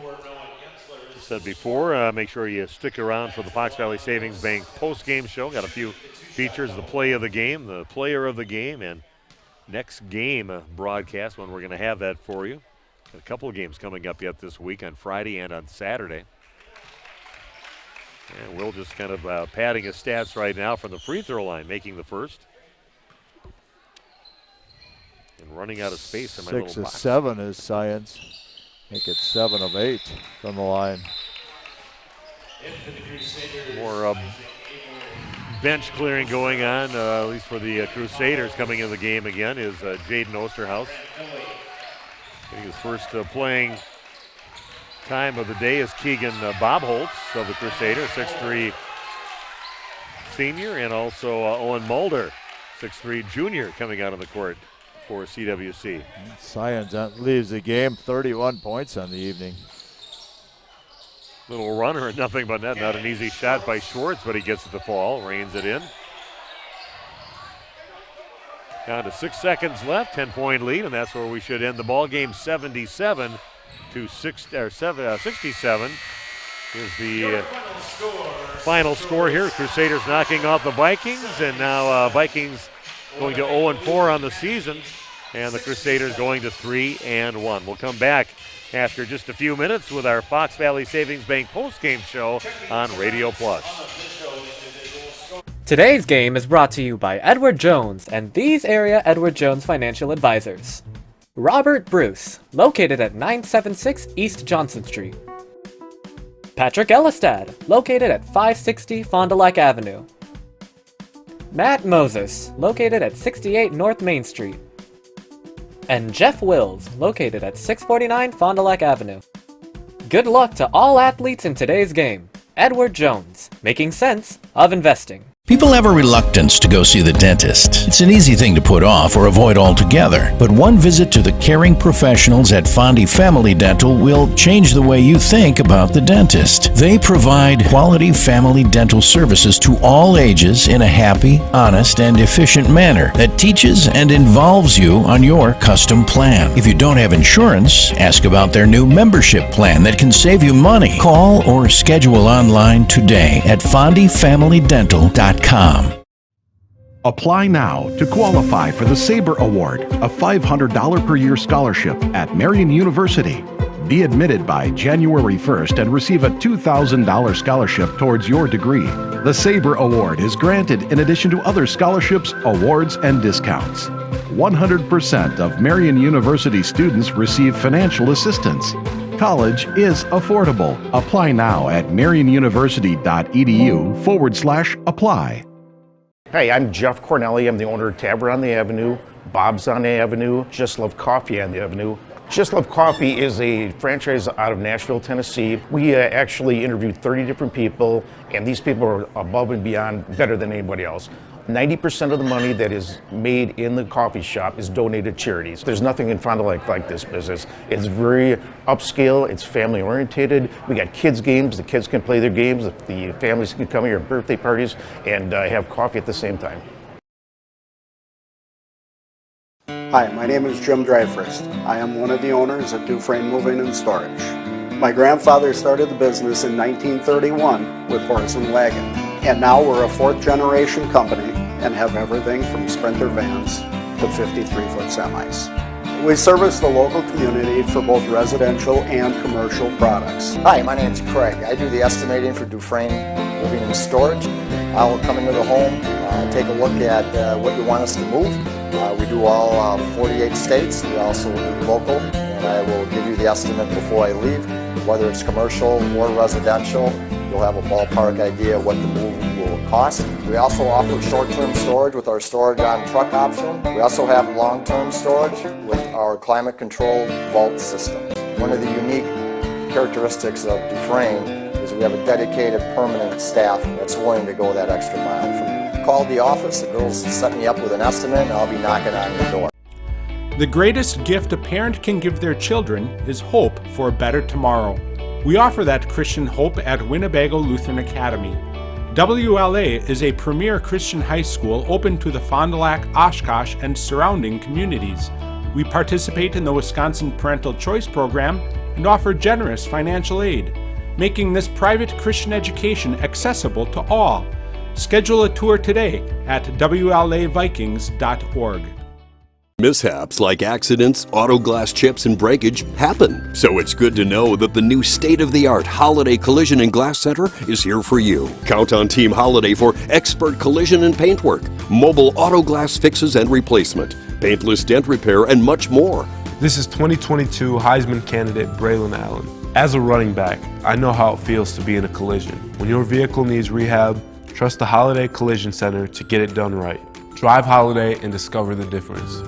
number 4, Noah Gensler. Said before, make sure you stick around for the Fox Valley Savings Bank post-game show. Got a few features, the play of the game, the player of the game, and next game broadcast when we're going to have that for you. A couple of games coming up yet this week on Friday and on Saturday. And Will just kind of padding his stats right now from the free throw line, making the first. And running out of space in my little box. 6 of 7 is Science. I think it's 7 of 8 from the line. More bench clearing going on, at least for the Crusaders coming in the game again, is Jaden Osterhaus. Getting his first playing time of the day is Keegan Bobholtz of the Crusaders, 6'3" senior, and also Owen Mulder, 6'3" junior, coming out on the court for CWC. Science leaves the game, 31 points on the evening. Little runner and nothing but net. Not an easy shot by Schwartz, but he gets it to fall, reins it in. Down to 6 seconds left, 10-point lead, and that's where we should end the ball game. 77 to 67 is the final score here. Crusaders knocking off the Vikings, and now Vikings going to 0-4 on the season, and the Crusaders going to 3-1. We'll come back after just a few minutes with our Fox Valley Savings Bank postgame show on Radio Plus. Today's game is brought to you by Edward Jones and these area Edward Jones financial advisors. Robert Bruce, located at 976 East Johnson Street. Patrick Elistad, located at 560 Fond du Lac Avenue. Matt Moses, located at 68 North Main Street. And Jeff Wills, located at 649 Fond du Lac Avenue. Good luck to all athletes in today's game. Edward Jones, making sense of investing. People have a reluctance to go see the dentist. It's an easy thing to put off or avoid altogether. But one visit to the caring professionals at Fondy Family Dental will change the way you think about the dentist. They provide quality family dental services to all ages in a happy, honest, and efficient manner that teaches and involves you on your custom plan. If you don't have insurance, ask about their new membership plan that can save you money. Call or schedule online today at fondyfamilydental.com. Apply now to qualify for the Sabre Award, a $500 per year scholarship at Marian University. Be admitted by January 1st and receive a $2,000 scholarship towards your degree. The Sabre Award is granted in addition to other scholarships, awards, and discounts. 100% of Marian University students receive financial assistance. College is affordable. Apply now at marianuniversity.edu/apply. Hey, I'm Jeff Cornelli. I'm the owner of Tavern on the Avenue, Bob's on the Avenue, Just Love Coffee on the Avenue. Just Love Coffee is a franchise out of Nashville, Tennessee. We actually interviewed 30 different people, and these people are above and beyond better than anybody else. 90% of the money that is made in the coffee shop is donated to charities. There's nothing in Fond du Lac like this business. It's very upscale, it's family oriented. We got kids games, the kids can play their games, the families can come here at birthday parties and have coffee at the same time. Hi, my name is Jim Dryfirst. I am one of the owners of Dufresne Moving and Storage. My grandfather started the business in 1931 with horse and wagon, and now we're a fourth-generation company and have everything from Sprinter vans to 53-foot semis. We service the local community for both residential and commercial products. Hi, my name is Craig. I do the estimating for Dufresne Moving and Storage. I will come into the home, take a look at what you want us to move. We do all 48 states. We also do local, and I will give you the estimate before I leave. Whether it's commercial or residential, you'll have a ballpark idea what the move will cost. We also offer short-term storage with our storage on truck option. We also have long-term storage with our climate-controlled vault system. One of the unique characteristics of Dufresne is we have a dedicated permanent staff that's willing to go that extra mile for you. Call the office, the girls set me up with an estimate, and I'll be knocking on your door. The greatest gift a parent can give their children is hope for a better tomorrow. We offer that Christian hope at Winnebago Lutheran Academy. WLA is a premier Christian high school open to the Fond du Lac, Oshkosh, and surrounding communities. We participate in the Wisconsin Parental Choice Program and offer generous financial aid, making this private Christian education accessible to all. Schedule a tour today at WLAVikings.org. Mishaps like accidents, auto glass chips, and breakage happen. So it's good to know that the new state-of-the-art Holiday Collision and Glass Center is here for you. Count on Team Holiday for expert collision and paintwork, mobile auto glass fixes and replacement, paintless dent repair, and much more. This is 2022 Heisman candidate Braylon Allen. As a running back, I know how it feels to be in a collision. When your vehicle needs rehab, trust the Holiday Collision Center to get it done right. Drive Holiday and discover the difference.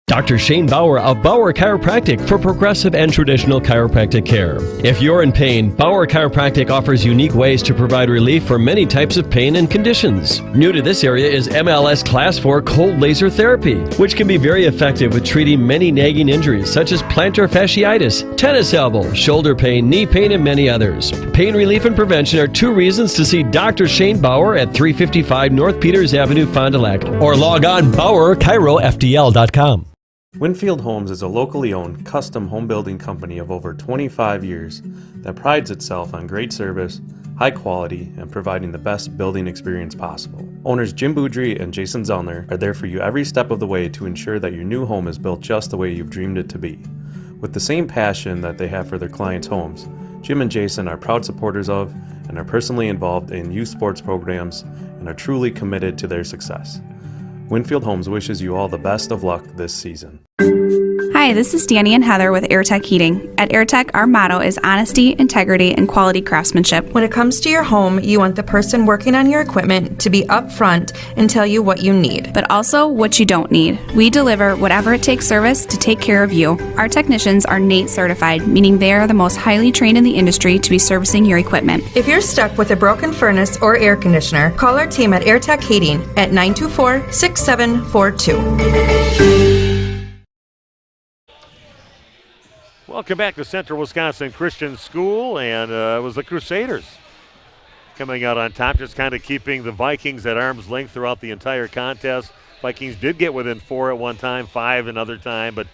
Dr. Shane Bauer of Bauer Chiropractic for progressive and traditional chiropractic care. If you're in pain, Bauer Chiropractic offers unique ways to provide relief for many types of pain and conditions. New to this area is MLS Class 4 cold laser therapy, which can be very effective with treating many nagging injuries such as plantar fasciitis, tennis elbow, shoulder pain, knee pain, and many others. Pain relief and prevention are 2 reasons to see Dr. Shane Bauer at 355 North Peters Avenue, Fond du Lac, or log on BauerChiroFDL.com. Winfield Homes is a locally owned, custom home building company of over 25 years that prides itself on great service, high quality, and providing the best building experience possible. Owners Jim Boudry and Jason Zellner are there for you every step of the way to ensure that your new home is built just the way you've dreamed it to be. With the same passion that they have for their clients' homes, Jim and Jason are proud supporters of and are personally involved in youth sports programs and are truly committed to their success. Winfield Homes wishes you all the best of luck this season. Hi, this is Danny and Heather with AirTech Heating. At AirTech, our motto is honesty, integrity, and quality craftsmanship. When it comes to your home, you want the person working on your equipment to be upfront and tell you what you need. But also what you don't need. We deliver whatever it takes service to take care of you. Our technicians are NATE certified, meaning they are the most highly trained in the industry to be servicing your equipment. If you're stuck with a broken furnace or air conditioner, call our team at AirTech Heating at 924-6742. Welcome back to Central Wisconsin Christian School, and it was the Crusaders coming out on top, just kind of keeping the Vikings at arm's length throughout the entire contest. Vikings did get within 4 at one time, 5 another time, but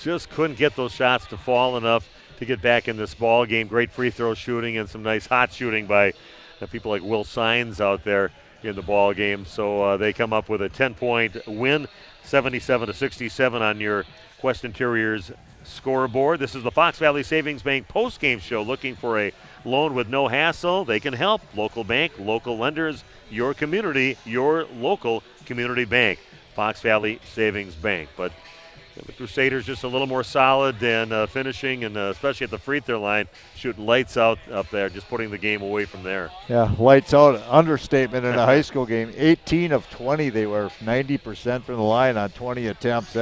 just couldn't get those shots to fall enough to get back in this ball game. Great free throw shooting and some nice hot shooting by people like Will Sines out there in the ball game. So they come up with a 10-point win, 77-67 on your Quest Interiors scoreboard. This is the Fox Valley Savings Bank post-game show. Looking for a loan with no hassle? They can help. Local bank, local lenders, your community, your local community bank. Fox Valley Savings Bank. But the Crusaders just a little more solid than finishing, and especially at the free throw line, shooting lights out up there, just putting the game away from there. Yeah, lights out, understatement in a high school game. 18 of 20, they were 90% from the line on 20 attempts.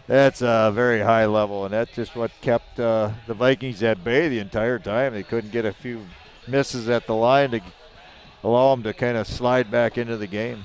That's a very high level, and that's just what kept the Vikings at bay the entire time. They couldn't get a few misses at the line to allow them to kind of slide back into the game.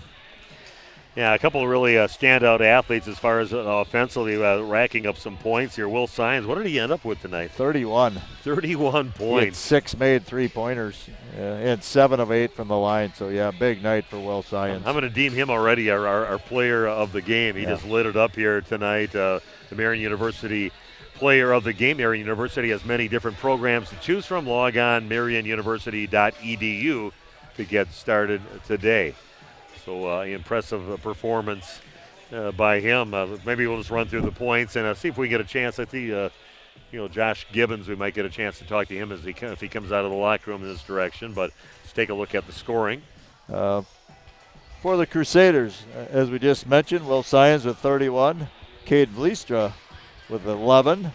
Yeah, a couple of really standout athletes as far as offensively racking up some points here. Will Sines, what did he end up with tonight? 31. 31 points. He had 6 made three-pointers and 7 of 8 from the line. So, yeah, big night for Will Sines. I'm going to deem him already our player of the game. He just lit it up here tonight. The Marion University player of the game. Marion University has many different programs to choose from. Log on marionuniversity.edu to get started today. So impressive performance by him. Maybe we'll just run through the points and see if we get a chance. I think, Josh Gibbons, we might get a chance to talk to him if he comes out of the locker room in this direction. But let's take a look at the scoring. For the Crusaders, as we just mentioned, Will Sines with 31. Cade Vliestra with 11.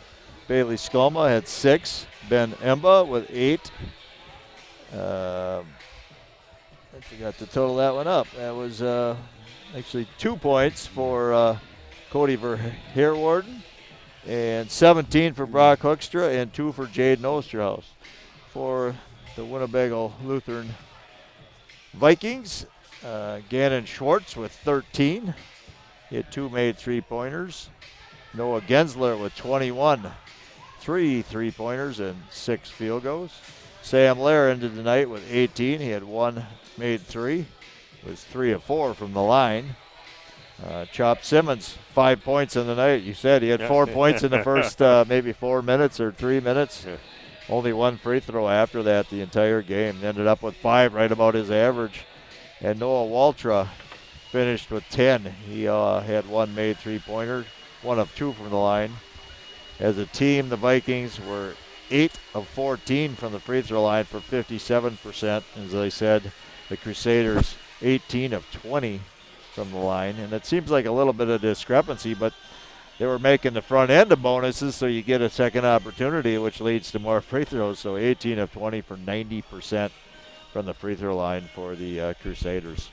Bailey Skolma had 6. Ben Emba with 8. I forgot to total that one up. That was actually 2 points for Cody Verheerwarden, and 17 for Brock Hoekstra, and 2 for Jaden Osterhaus. For the Winnebago Lutheran Vikings, Gannon Schwartz with 13. He had 2 made three-pointers. Noah Gensler with 21. 3 three-pointers and 6 field goals. Sam Lair ended the night with 18. He had 1 made 3. Was 3 of 4 from the line. Chop Simmons, 5 points in the night. You said he had 4 points in the first maybe 4 minutes or 3 minutes. Yeah. Only 1 free throw after that the entire game. Ended up with 5, right about his average. And Noah Waltra finished with 10. He had one made three-pointer, 1 of 2 from the line. As a team, the Vikings were 8 of 14 from the free throw line for 57%. As I said, the Crusaders 18 of 20 from the line. And it seems like a little bit of discrepancy, but they were making the front end of bonuses, so you get a second opportunity, which leads to more free throws. So 18 of 20 for 90% from the free throw line for the Crusaders.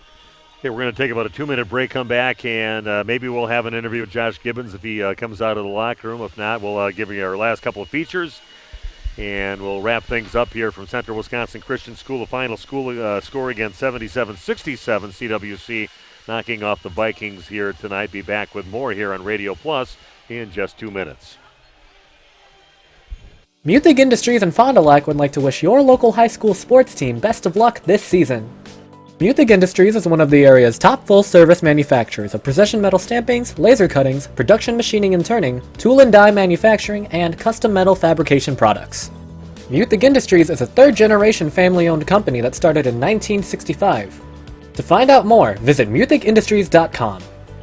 Okay, we're going to take about a 2-minute break, come back, and maybe we'll have an interview with Josh Gibbons if he comes out of the locker room. If not, we'll give you our last couple of features, and we'll wrap things up here from Central Wisconsin Christian School. The final score again, 77-67, CWC knocking off the Vikings here tonight. Be back with more here on Radio Plus in just 2 minutes. Muthig Industries in Fond du Lac would like to wish your local high school sports team best of luck this season. Muthig Industries is one of the area's top full-service manufacturers of precision metal stampings, laser cuttings, production machining and turning, tool and die manufacturing, and custom metal fabrication products. Muthig Industries is a third-generation family-owned company that started in 1965. To find out more, visit muthigindustries.com.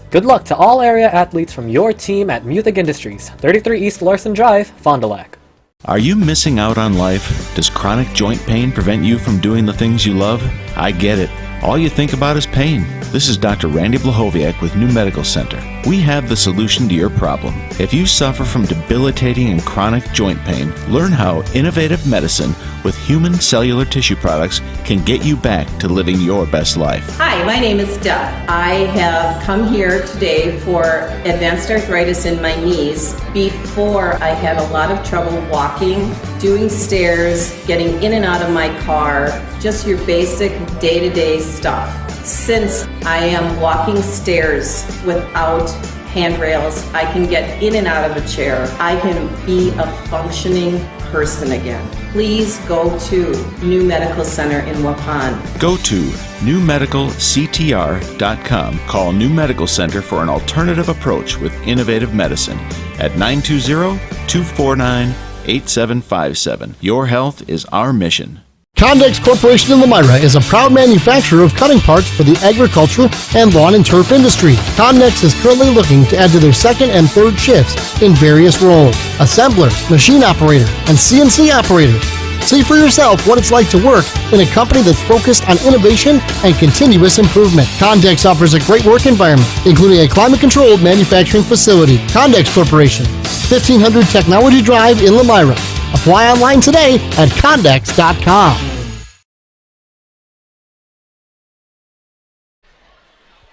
Good luck to all area athletes from your team at Muthig Industries, 33 East Larson Drive, Fond du Lac. Are you missing out on life? Does chronic joint pain prevent you from doing the things you love? I get it. All you think about is pain. This is Dr. Randy Blahoviak with New Medical Center. We have the solution to your problem. If you suffer from debilitating and chronic joint pain, learn how innovative medicine with human cellular tissue products can get you back to living your best life. Hi, my name is Deb. I have come here today for advanced arthritis in my knees. Before, I had a lot of trouble walking, doing stairs, getting in and out of my car, just your basic day-to-day stuff. Since I am walking stairs without handrails, I can get in and out of a chair. I can be a functioning person again. Please go to New Medical Center in Waupun. Go to newmedicalctr.com. Call New Medical Center for an alternative approach with innovative medicine at 920-249-8757. Your health is our mission. Condex Corporation in Lomira is a proud manufacturer of cutting parts for the agriculture and lawn and turf industry. Condex is currently looking to add to their second and third shifts in various roles: assembler, machine operator, and CNC operator. See for yourself what it's like to work in a company that's focused on innovation and continuous improvement. Condex offers a great work environment, including a climate-controlled manufacturing facility. Condex Corporation, 1500 Technology Drive in Lomira. Apply online today at Condex.com.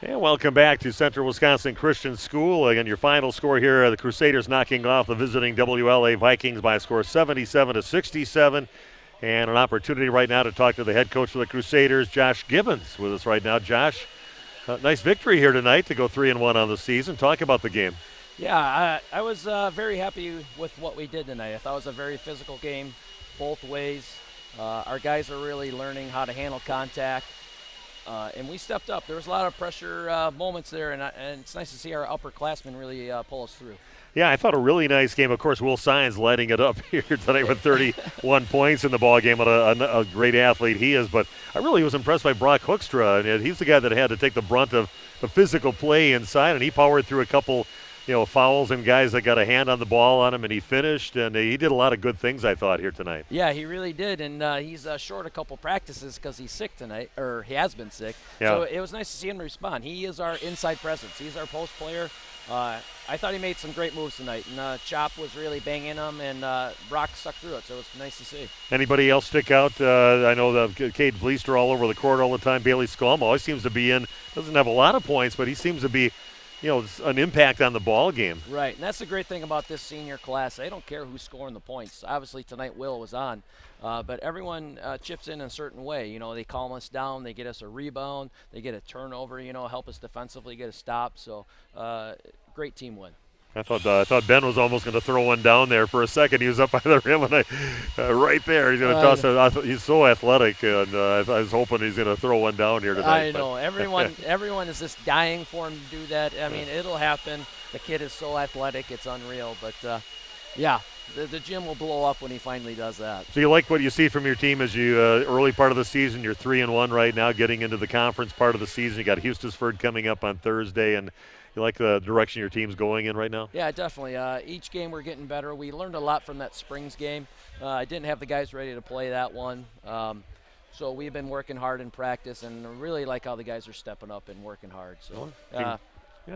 And welcome back to Central Wisconsin Christian School. Again, your final score here, the Crusaders knocking off the visiting WLA Vikings by a score 77-67. And an opportunity right now to talk to the head coach of the Crusaders, Josh Gibbons, with us right now. Josh, nice victory here tonight to go 3-1 on the season. Talk about the game. Yeah, I was very happy with what we did tonight. I thought it was a very physical game both ways. Our guys are really learning how to handle contact. And we stepped up. There was a lot of pressure moments there, and it's nice to see our upperclassmen really pull us through. Yeah, I thought a really nice game. Of course, Will Sines lighting it up here tonight with 31 points in the ball game. What a great athlete he is. But I really was impressed by Brock Hoekstra. And he's the guy that had to take the brunt of the physical play inside, and he powered through a couple fouls and guys that got a hand on the ball on him, and he finished, and he did a lot of good things, I thought, here tonight. Yeah, he really did, and he's short a couple practices because he's sick tonight, or he has been sick. Yeah. So it was nice to see him respond. He is our inside presence. He's our post player. I thought he made some great moves tonight, and Chop was really banging him, and Brock stuck through it, so it was nice to see. Anybody else stick out? I know Cade Vleister all over the court all the time. Bailey Skolmo always seems to be in. Doesn't have a lot of points, but he seems to be an impact on the ball game. Right, and that's the great thing about this senior class. They don't care who's scoring the points. Obviously, tonight Will was on, but everyone chips in a certain way. They calm us down. They get us a rebound. They get a turnover, help us defensively, get a stop. So, great team win. I thought Ben was almost going to throw one down there for a second. He was up by the rim, and right there, he's going to toss it. He's so athletic, and I was hoping he's going to throw one down here tonight. I know. Everyone is just dying for him to do that. I mean, it'll happen. The kid is so athletic, it's unreal. But, yeah, the gym will blow up when he finally does that. So you like what you see from your team as you early part of the season. You're 3-1 right now, getting into the conference part of the season. You got Houston'sford coming up on Thursday, and you like the direction your team's going in right now? Yeah, definitely. Each game we're getting better. We learned a lot from that Springs game. I didn't have the guys ready to play that one. So we've been working hard in practice, and really like how the guys are stepping up and working hard. So, yeah,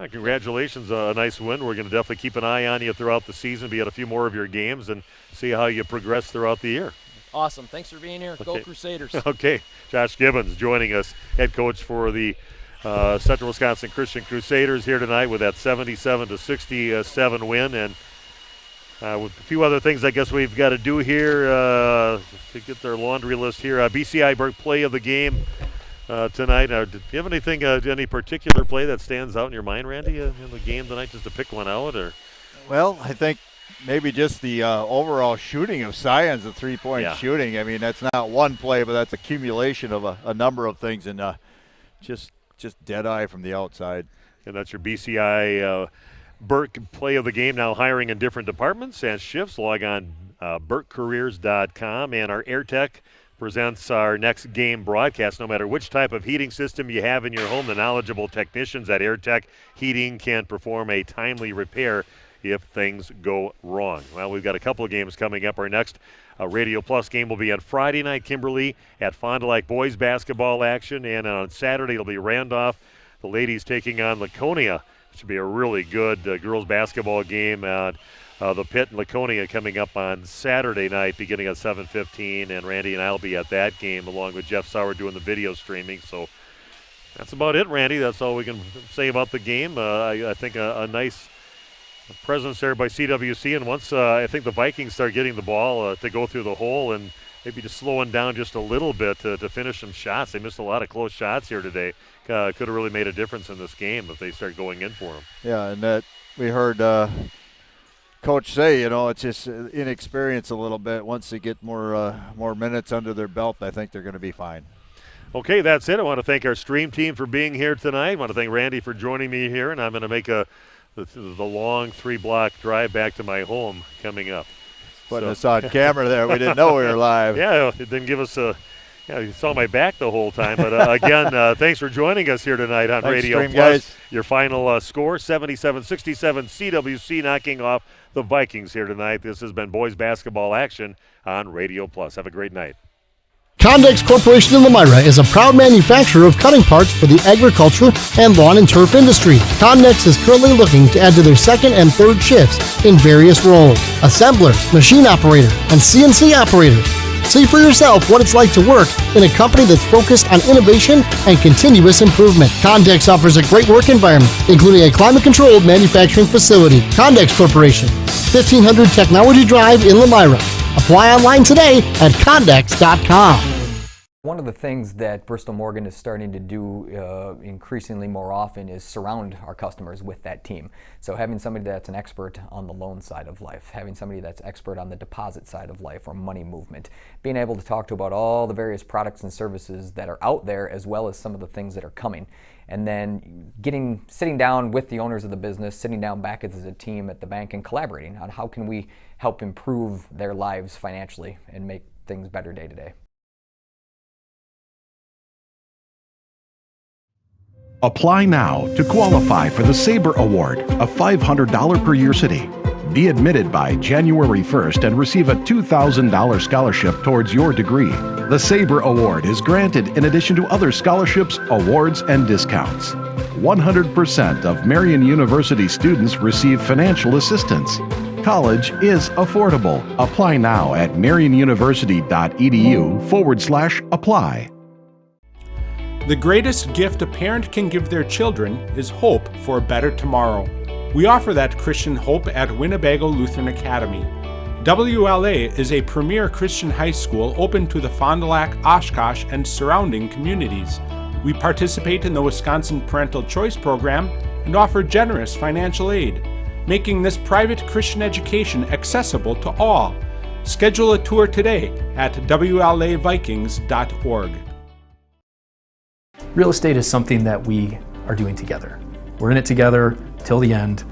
congratulations. A nice win. We're going to definitely keep an eye on you throughout the season, be at a few more of your games, and see how you progress throughout the year. Awesome. Thanks for being here. Okay. Go Crusaders. Okay. Josh Gibbons joining us, head coach for the Central Wisconsin Christian Crusaders here tonight with that 77-67 win. And with a few other things I guess we've got to do here to get their laundry list here. BCI Burke play of the game tonight. Do you have anything, any particular play that stands out in your mind, Randy, in the game tonight, just to pick one out? Or? Well, I think maybe just the overall shooting of Scions, the three-point shooting. I mean, that's not one play, but that's accumulation of a number of things, and just dead eye from the outside. And that's your BCI Burke play of the game, now hiring in different departments and shifts. Log on burkecareers.com, and our AirTech presents our next game broadcast. No matter which type of heating system you have in your home, the knowledgeable technicians at AirTech Heating can perform a timely repair if things go wrong. Well, we've got a couple of games coming up. Our next Radio Plus game will be on Friday night, Kimberly at Fond du Lac boys basketball action, and on Saturday it'll be Randolph, the ladies taking on Laconia. It should be a really good girls basketball game. The Pitt and Laconia coming up on Saturday night beginning at 7:15, and Randy and I will be at that game along with Jeff Sauer doing the video streaming. So that's about it, Randy. That's all we can say about the game. I think a nice presence there by CWC, and once I think the Vikings start getting the ball to go through the hole and maybe just slowing down just a little bit to finish some shots. They missed a lot of close shots here today. Could have really made a difference in this game if they start going in for them. Yeah, and that we heard Coach say, it's just inexperience a little bit. Once they get more minutes under their belt, I think they're going to be fine. Okay, that's it. I want to thank our stream team for being here tonight. I want to thank Randy for joining me here, and I'm going to make the long 3-block drive back to my home coming up. Putting us on camera there. We didn't know we were live. Yeah, it didn't give us you saw my back the whole time. But again, thanks for joining us here tonight on Radio Stream, Plus. guys. Your final score, 77-67, CWC knocking off the Vikings here tonight. This has been boys basketball action on Radio Plus. Have a great night. Condex Corporation in Elmira is a proud manufacturer of cutting parts for the agriculture and lawn and turf industry. Condex is currently looking to add to their second and third shifts in various roles: assembler, machine operator, and CNC operator. See for yourself what it's like to work in a company that's focused on innovation and continuous improvement. Condex offers a great work environment, including a climate-controlled manufacturing facility. Condex Corporation, 1500 Technology Drive in Elmira. Apply online today at Condex.com. One of the things that Bristol Morgan is starting to do increasingly more often is surround our customers with that team. So having somebody that's an expert on the loan side of life, having somebody that's expert on the deposit side of life or money movement, being able to talk to about all the various products and services that are out there as well as some of the things that are coming. And then sitting down with the owners of the business, sitting down back as a team at the bank and collaborating on how can we help improve their lives financially and make things better day to day. Apply now to qualify for the SABRE Award, a $500 per year city. Be admitted by January 1st and receive a $2,000 scholarship towards your degree. The SABRE Award is granted in addition to other scholarships, awards, and discounts. 100% of Marian University students receive financial assistance. College is affordable. Apply now at marianuniversity.edu/apply. The greatest gift a parent can give their children is hope for a better tomorrow. We offer that Christian hope at Winnebago Lutheran Academy. WLA is a premier Christian high school open to the Fond du Lac, Oshkosh, and surrounding communities. We participate in the Wisconsin Parental Choice Program and offer generous financial aid, making this private Christian education accessible to all. Schedule a tour today at WLAVikings.org. Real estate is something that we are doing together. We're in it together till the end.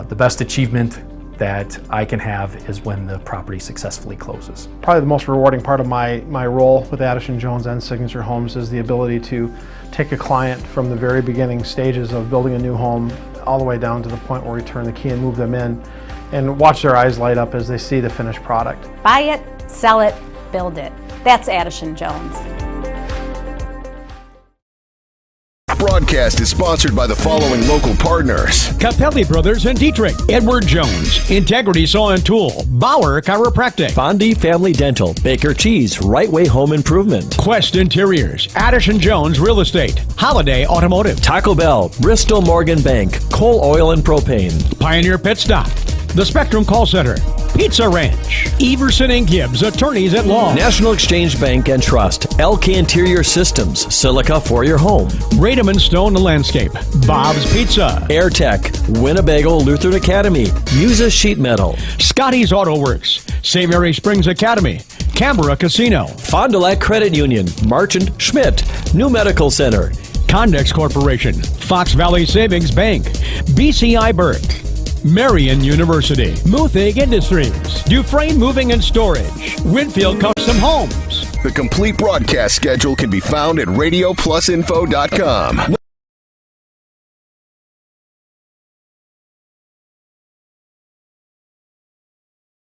The best achievement that I can have is when the property successfully closes. Probably the most rewarding part of my role with Addison Jones and Signature Homes is the ability to take a client from the very beginning stages of building a new home all the way down to the point where we turn the key and move them in and watch their eyes light up as they see the finished product. Buy it, sell it, build it. That's Addison Jones. Broadcast is sponsored by the following local partners: Capelli Brothers in Dietrich, Edward Jones, Integrity Saw and Tool, Bauer Chiropractic, Bondi Family Dental, Baker Cheese, Right Way Home Improvement, Quest Interiors, Addison Jones Real Estate, Holiday Automotive, Taco Bell, Bristol Morgan Bank, Coal Oil and Propane, Pioneer Pit Stop, The Spectrum Call Center, Pizza Ranch, Everson and Gibbs, Attorneys at Law, National Exchange Bank and Trust, LK Interior Systems, Silica for your home, Radom and Stone Landscape, Bob's Pizza, AirTech, Winnebago Lutheran Academy, Musa Sheet Metal, Scotty's Auto Works, St. Mary Springs Academy, Canberra Casino, Fond du Lac Credit Union, Marchant, Schmidt, New Medical Center, Condex Corporation, Fox Valley Savings Bank, BCI Burke, Marion University, Muthig Industries, Dufresne Moving and Storage, Winfield Custom Homes. The complete broadcast schedule can be found at RadioPlusInfo.com.